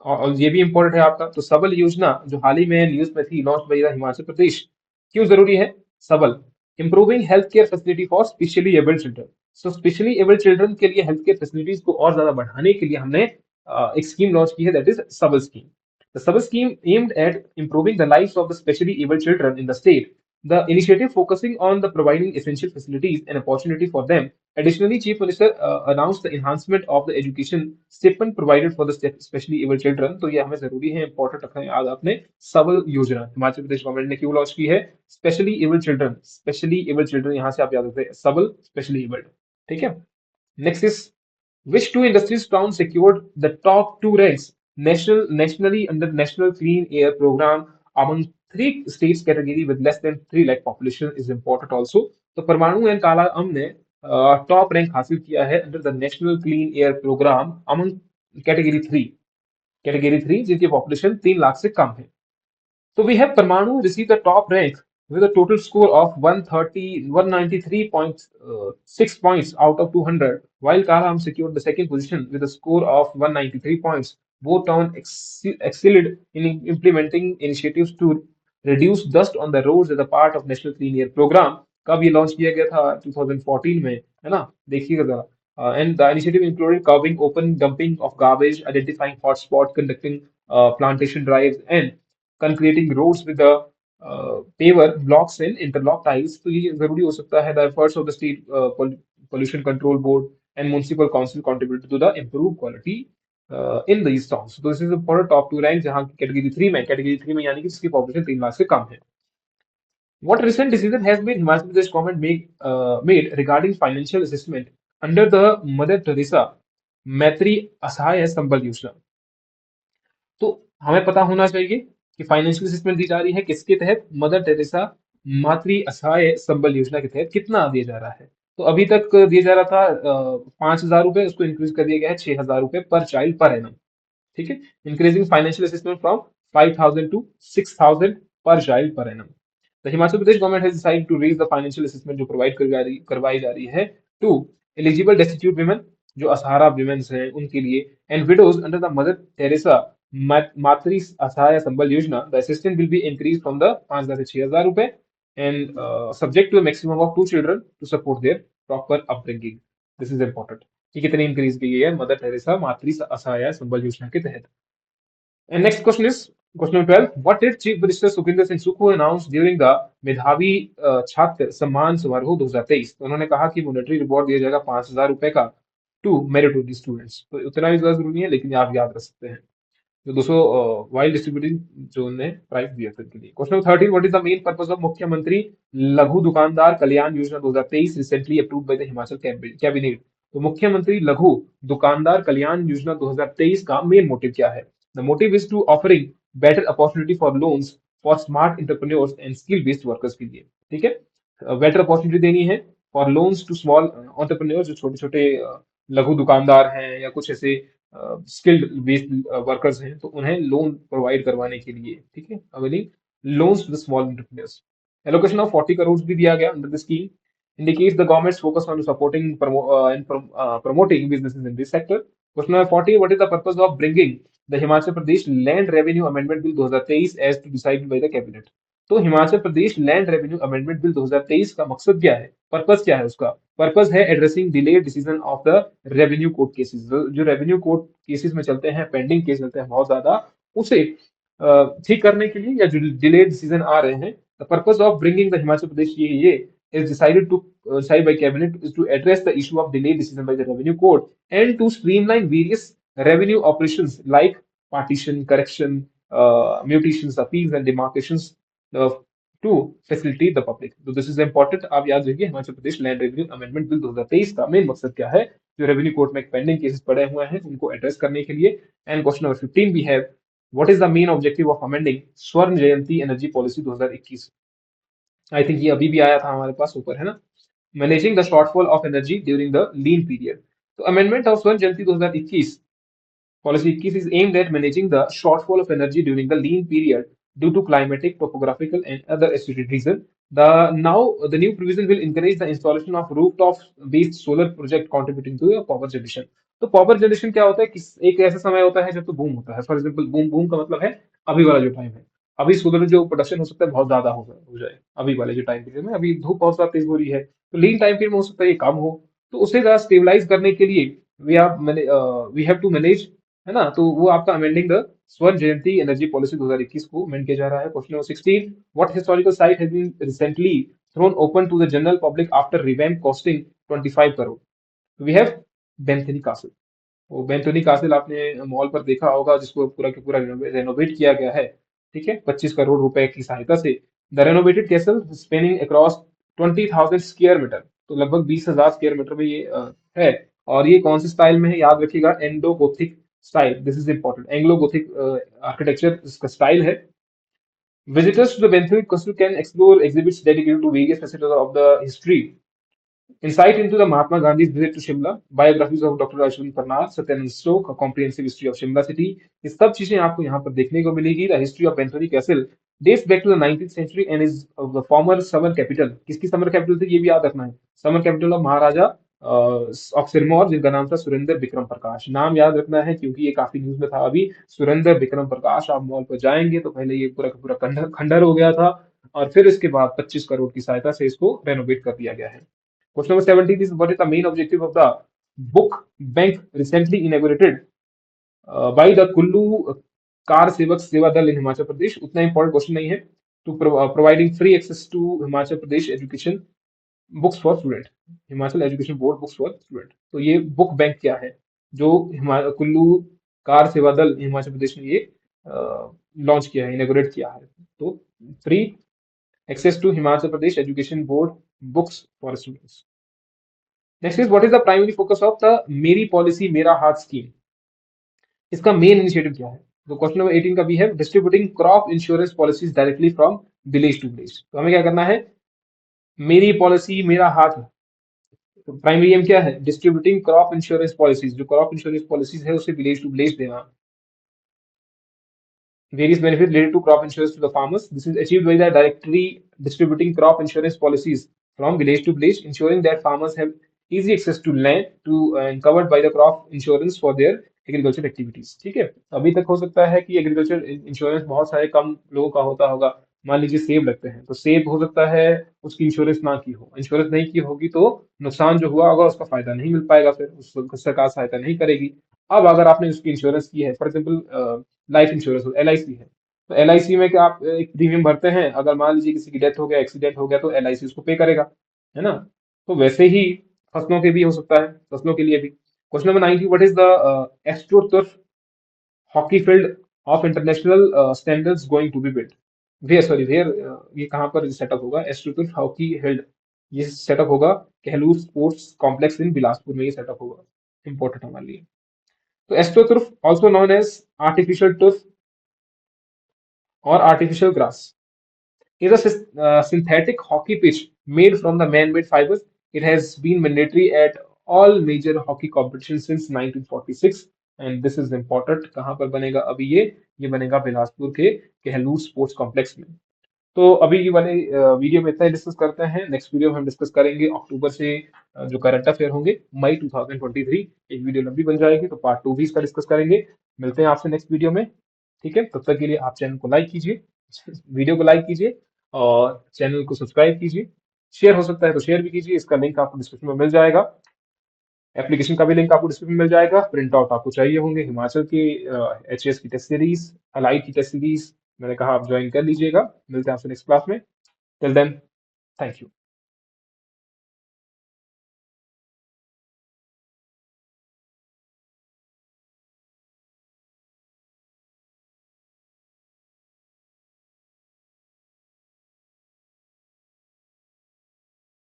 A: और ये भी इंपॉर्टेंट है आपका। तो सबल योजना जो हाल ही में न्यूज में थी, लॉन्च बाय द हिमाचल प्रदेश, क्यों जरूरी है सबल? Improving health care facility for specially abled children. So specially abled children के लिए हेल्थ केयर फैसिलिटीज को और ज्यादा बढ़ाने के लिए हमने एक स्कीम लॉन्च की है, दैट इज सबल scheme. The Sabal scheme aimed at improving the lives of the specially abled children in the state. The initiative focusing on the providing essential facilities and opportunity for them. Additionally, Chief Minister announced the enhancement of the education stipend provided for the specially able children। तो ये हमें जरूरी है, important रखना है याद आपने। सबल योजना हिमाचल प्रदेश गवर्नमेंट ने क्यों लॉन्च की है? Specially abled children, specially abled children, यहाँ से आप याद रखते हैं सबल, स्पेशली एबल्ड। ठीक है। Next is which two industries town secured the top two ranks nationally under National Clean Air Program among three states category with less than 3 lakh population is important also। तो परमाणु and काला अम ने top rank हासिल किया है under the national clean air programme among category 3 जिनकी population 3 lakh से कम है। So we have Parmanu received the top rank with a total score of 193.6 points out of 200, while Kalam secured the second position with a score of 193 points. Both towns excelled in implementing initiatives to reduce dust on the roads as a part of National Clean Air Program। कब ये launch किया गया था? 2014 में, है ना? देखिएगा जरा। And the initiative included curbing open dumping of garbage, identifying hotspots, conducting plantation drives, and concreting roads with the paver blocks and interlock tiles। तो ये जरूरी हो सकता है। The efforts of the state pollution control board and municipal council contributed to the improved quality in these towns। तो this is important top two rank जहाँ category 3 में यानी कि जिसकी पॉपुलेशन 3 लाख से कम है। What recent decision has been Himachal Pradesh government made regarding financial assistment under the Mother Teresa मैत्री असहाय संबल योजना? तो हमें पता होना चाहिए कि फाइनेंशियल असिस्टेंट दी जा रही है किसके तहत? मदर टेरेसा मातृ असहाय संबल योजना के तहत। कितना दिया जा रहा है? तो अभी तक दिया जा रहा था 5,000 रुपए, उसको इंक्रीज कर दिया गया है 6,000 रुपए पर चाइल्ड पर एनम। ठीक है। Increasing financial assistant from 5,000 to 6,000 पर child per annum. The Himachal Pradesh government has decided to raise the financial assistance जो प्रोवाइड करवाई जा रही है टू एलिजिबल डेस्टिट्यूट विमेन, जो असहारा विमेन्स हैं उनके लिए, and widows under the mother Teresa Matri Asahay Sambal Yojana. The assistant will be increase from the 5,000 से 6,000 रुपए and subject to maximum of 2 children to support their proper upbringing. This is important कि कितनी increase की गई है मदर टेरेसा मातृ असहाय संबल योजना के तहत। And next question is question number 12. What did Chief Minister Sukhinder Singh Sukhu announce during the मेधावी छात्र सम्मान समारोह 2023? तो उन्होंने कहा कि मॉनेटरी रिवॉर्ड दिया जाएगा 5,000 रुपए का टू मेरिटोरियस स्टूडेंट्स। तो उतना भी ज्यादा जरूरी नहीं है, लेकिन आप याद रख सकते हैं। जो 200 वाइल डिस्ट्रीब्यूटिंग जो उन्हें प्राइज दिया था उनके लिए। Question number 13, what is the main purpose of मुख्यमंत्री लघु दुकानदार Kalyan Yojana 2023 recently approved by the Himachal cabinet? तो मुख्यमंत्री लघु दुकानदार कल्याण योजना 2023 का मेन मोटिव क्या है? The motive is to offering better opportunity for loans for smart entrepreneurs and skill based workers के लिए। ठीक है। बेटर अपॉर्चुनिटी देनी है for loans to small entrepreneurs, जो छोटे छोटे लघु दुकानदार हैं या कुछ ऐसे स्किल्ड बेस्ड वर्कर्स हैं, तो उन्हें लोन प्रोवाइड करवाने के लिए। ठीक है। Availing loans to the small entrepreneurs. Allocation of 40 crore भी दिया गया under the scheme. indicates the government's focus on supporting promoting businesses in this sector। Question number 40, what is the purpose of bringing the Himachal Pradesh Land Revenue Amendment Bill 2023 as to decided by the cabinet? तो हिमाचल प्रदेश land revenue amendment bill 2023 का मकसद क्या है? Purpose क्या है उसका? Purpose है addressing delayed decision of the revenue court cases. जो रेवेन्यू कोर्ट केसेस में चलते हैं, पेंडिंग केस चलते हैं बहुत ज्यादा, उसे ठीक करने के लिए या जो डिलेड डिसीजन आ रहे हैं, the purpose of bringing the Himachal Pradesh ये is decided to decided by cabinet is to address the issue of delayed decision by the revenue court and to streamline various revenue operations like partition, correction, mutations, appeals and demarcations uh, to facilitate the public. तो this is important, आप याद रखिए Himachal Pradesh land revenue amendment bill 2023 का main मकसद क्या है, जो revenue court में पेंडिंग केसेस पड़े हुए हैं उनको एड्रेस करने के लिए। एंड क्वेश्चन नंबर 15 भी है, what is the main objective of amending स्वर्ण जयंती एनर्जी पॉलिसी 2021। आई थिंक ये अभी भी आया था हमारे पास ऊपर, है ना। Managing the shortfall of energy during the lean period. तो अमेंडमेंट ऑफ स्वर्ण जयंती 2021 Policy 21 is aimed at managing the shortfall of energy during the lean period due to climatic, topographical, and other associated reasons. The new provision will encourage the installation of rooftop-based solar project contributing to the power generation. तो power generation क्या होता है कि एक ऐसा समय होता है जब तो बूम होता है। फॉर एग्जाम्पल बूम बूम का मतलब है अभी वाला जो टाइम है, अभी सोलर जो प्रोडक्शन हो सकता है बहुत ज्यादा हो जाए अभी वाले जो टाइम पीरियड में, अभी धूप बहुत ज्यादा तेज हो रही है, तो लीन टाइम पीरियड में हो सकता है ये कम हो। तो उसे ज्यादा स्टेबलाइज करने के लिए वी हैव टू मैनेज, है ना। तो वो आपका अमेंडिंग द स्वर्ण जयंती एनर्जी पॉलिसी 2021 को अमेंड किया जा रहा है। Question number 16, what historical site has been recently thrown open to the general public after revamp costing 25 crore. We have Bantony castle. वो बेंथनी कासल आपने मॉल पर देखा होगा, जिसको पूरा का पूरा रेनोवेट किया गया है, ठीक है, 25 करोड़ रुपए की सहायता से। The renovated castle spanning across 20,000 square metre, तो लगभग 20,000 स्क्वायर मीटर में ये है। और ये कौन से स्टाइल में है याद रखिएगा, endo Gothic style, this is important, Anglo Gothic architecture इसका स्टाइल है। Visitors to the Benthamic Castle can explore exhibits dedicated to various facets of the history. Insight into the Mahatma Gandhi's visit to Shimla, biographies of Dr. Ashwin Parnath, Satyanand Stoke, a comprehensive history of Shimla city, ये सब चीजें आपको यहाँ पर देखने को मिलेगी। The history of Benthami Castle dates back to the 19th century and is the former summer capital। किसकी समर कैपिटल थी ये भी याद रखना है, summer capital of Maharaja of Sirmaur, जिनका नाम था सुरेंद्र विक्रम प्रकाश। नाम याद रखना है क्योंकि ये काफी न्यूज में था अभी। सुरेंद्र विक्रम प्रकाश, आप मॉल पर जाएंगे तो पहले ये पूरा का पूरा खंडर खंडर हो गया था, और फिर इसके बाद 25 करोड़ की सहायता से इसको रेनोवेट कर दिया गया है। Question number 17 is, what is the main objective of the book bank recently inaugurated by the Kullu car सेवक सेवा दल इन हिमाचल प्रदेश। उतना इंपॉर्टेंट क्वेश्चन नहीं है। To providing free access to Himachal Pradesh education books for student, Himachal education board books for student. तो ये book bank क्या है जो कुल्लू कार सेवा दल हिमाचल प्रदेश ने ये लॉन्च किया है, इनोग्रेट किया है। तो free access to Himachal Pradesh education board books for students. Next is, what is the primary focus of the Meri policy Mera Haath scheme. इसका मेन इनिशिएटिव क्या है। तो क्वेश्चन नंबर 18 का भी है, distributing crop insurance policies directly from village to village. तो हमें क्या करना है, मेरी पॉलिसी मेरा हाथ, तो प्राइमरी एम क्या है, डिस्ट्रीब्यूटिंग क्रॉप इंश्योरेंस पॉलिसीज, जो क्रॉप इंश्योरेंस पॉलिसीज है उसे विलेज टू विलेज देना। Various benefits related to crop insurance to the farmers. This is achieved by the directly distributing crop insurance policies from village to village, ensuring that farmers have easy access to land to and covered by the crop insurance for their agriculture activities. ठीक है, अभी तक हो सकता है कि agriculture insurance बहुत सारे कम लोगों का होता होगा। मान लीजिए सेब लगते हैं, तो सेब हो सकता है उसकी इंश्योरेंस ना की हो, इंश्योरेंस नहीं की होगी तो नुकसान जो हुआ होगा उसका फायदा नहीं मिल पाएगा, फिर उसको सरकार सहायता नहीं करेगी। अब अगर आपने उसकी इंश्योरेंस की है, for example life insurance LIC है, तो LIC में क्या आप एक प्रीमियम भरते हैं, अगर मान लीजिए किसी की डेथ हो गया, एक्सीडेंट हो गया, तो LIC उसको पे करेगा, है ना। तो वैसे ही फसलों के भी हो सकता है, फसलों के लिए भी। Question number 90, what is the astroturf hockey field of international standards going to be built. Where sorry where, ये कहाँ पर सेटअप होगा, एस्ट्रोटर्फ हॉकी फील्ड, ये सेटअप होगा Kahlur sports complex in Bilaspur में, ये सेटअप होगा, इंपॉर्टेंट हमारे लिए। तो astroturf also known as artificial turf or artificial grass is a synthetic hockey pitch made from the man-made fibers. It has been mandatory at all major hockey competitions since 1946 and this is important। कहाँ पर बनेगा अभी ये बनेगा बिलासपुर के Kahlur sports complex में। तो अभी ये वाले वीडियो में इतना ही डिस्कस करते हैं। नेक्स्ट वीडियो में हम डिस्कस करेंगे अक्टूबर से जो करंट अफेयर होंगे मई 2023। एक वीडियो लंबी बन जाएगी तो पार्ट 2 भी इसका डिस्कस करेंगे। मिलते हैं आपसे नेक्स्ट वीडियो में, ठीक है। तब तक के लिए आप चैनल को लाइक कीजिए, वीडियो को लाइक कीजिए और चैनल को सब्सक्राइब कीजिए। शेयर हो सकता है तो शेयर भी कीजिए, इसका लिंक आपको डिस्क्रिप्शन में मिल जाएगा। एप्लीकेशन का भी लिंक आपको डिस्क्रिप्शन में मिल जाएगा। प्रिंट आउट आपको चाहिए होंगे हिमाचल की एचएएस की टेस्ट सीरीज, अलाइड की टेस्ट सीरीज। मैंने कहा आप ज्वाइन कर लीजिएगा। मिलते हैं आपसे नेक्स्ट क्लास में। Till then, thank you.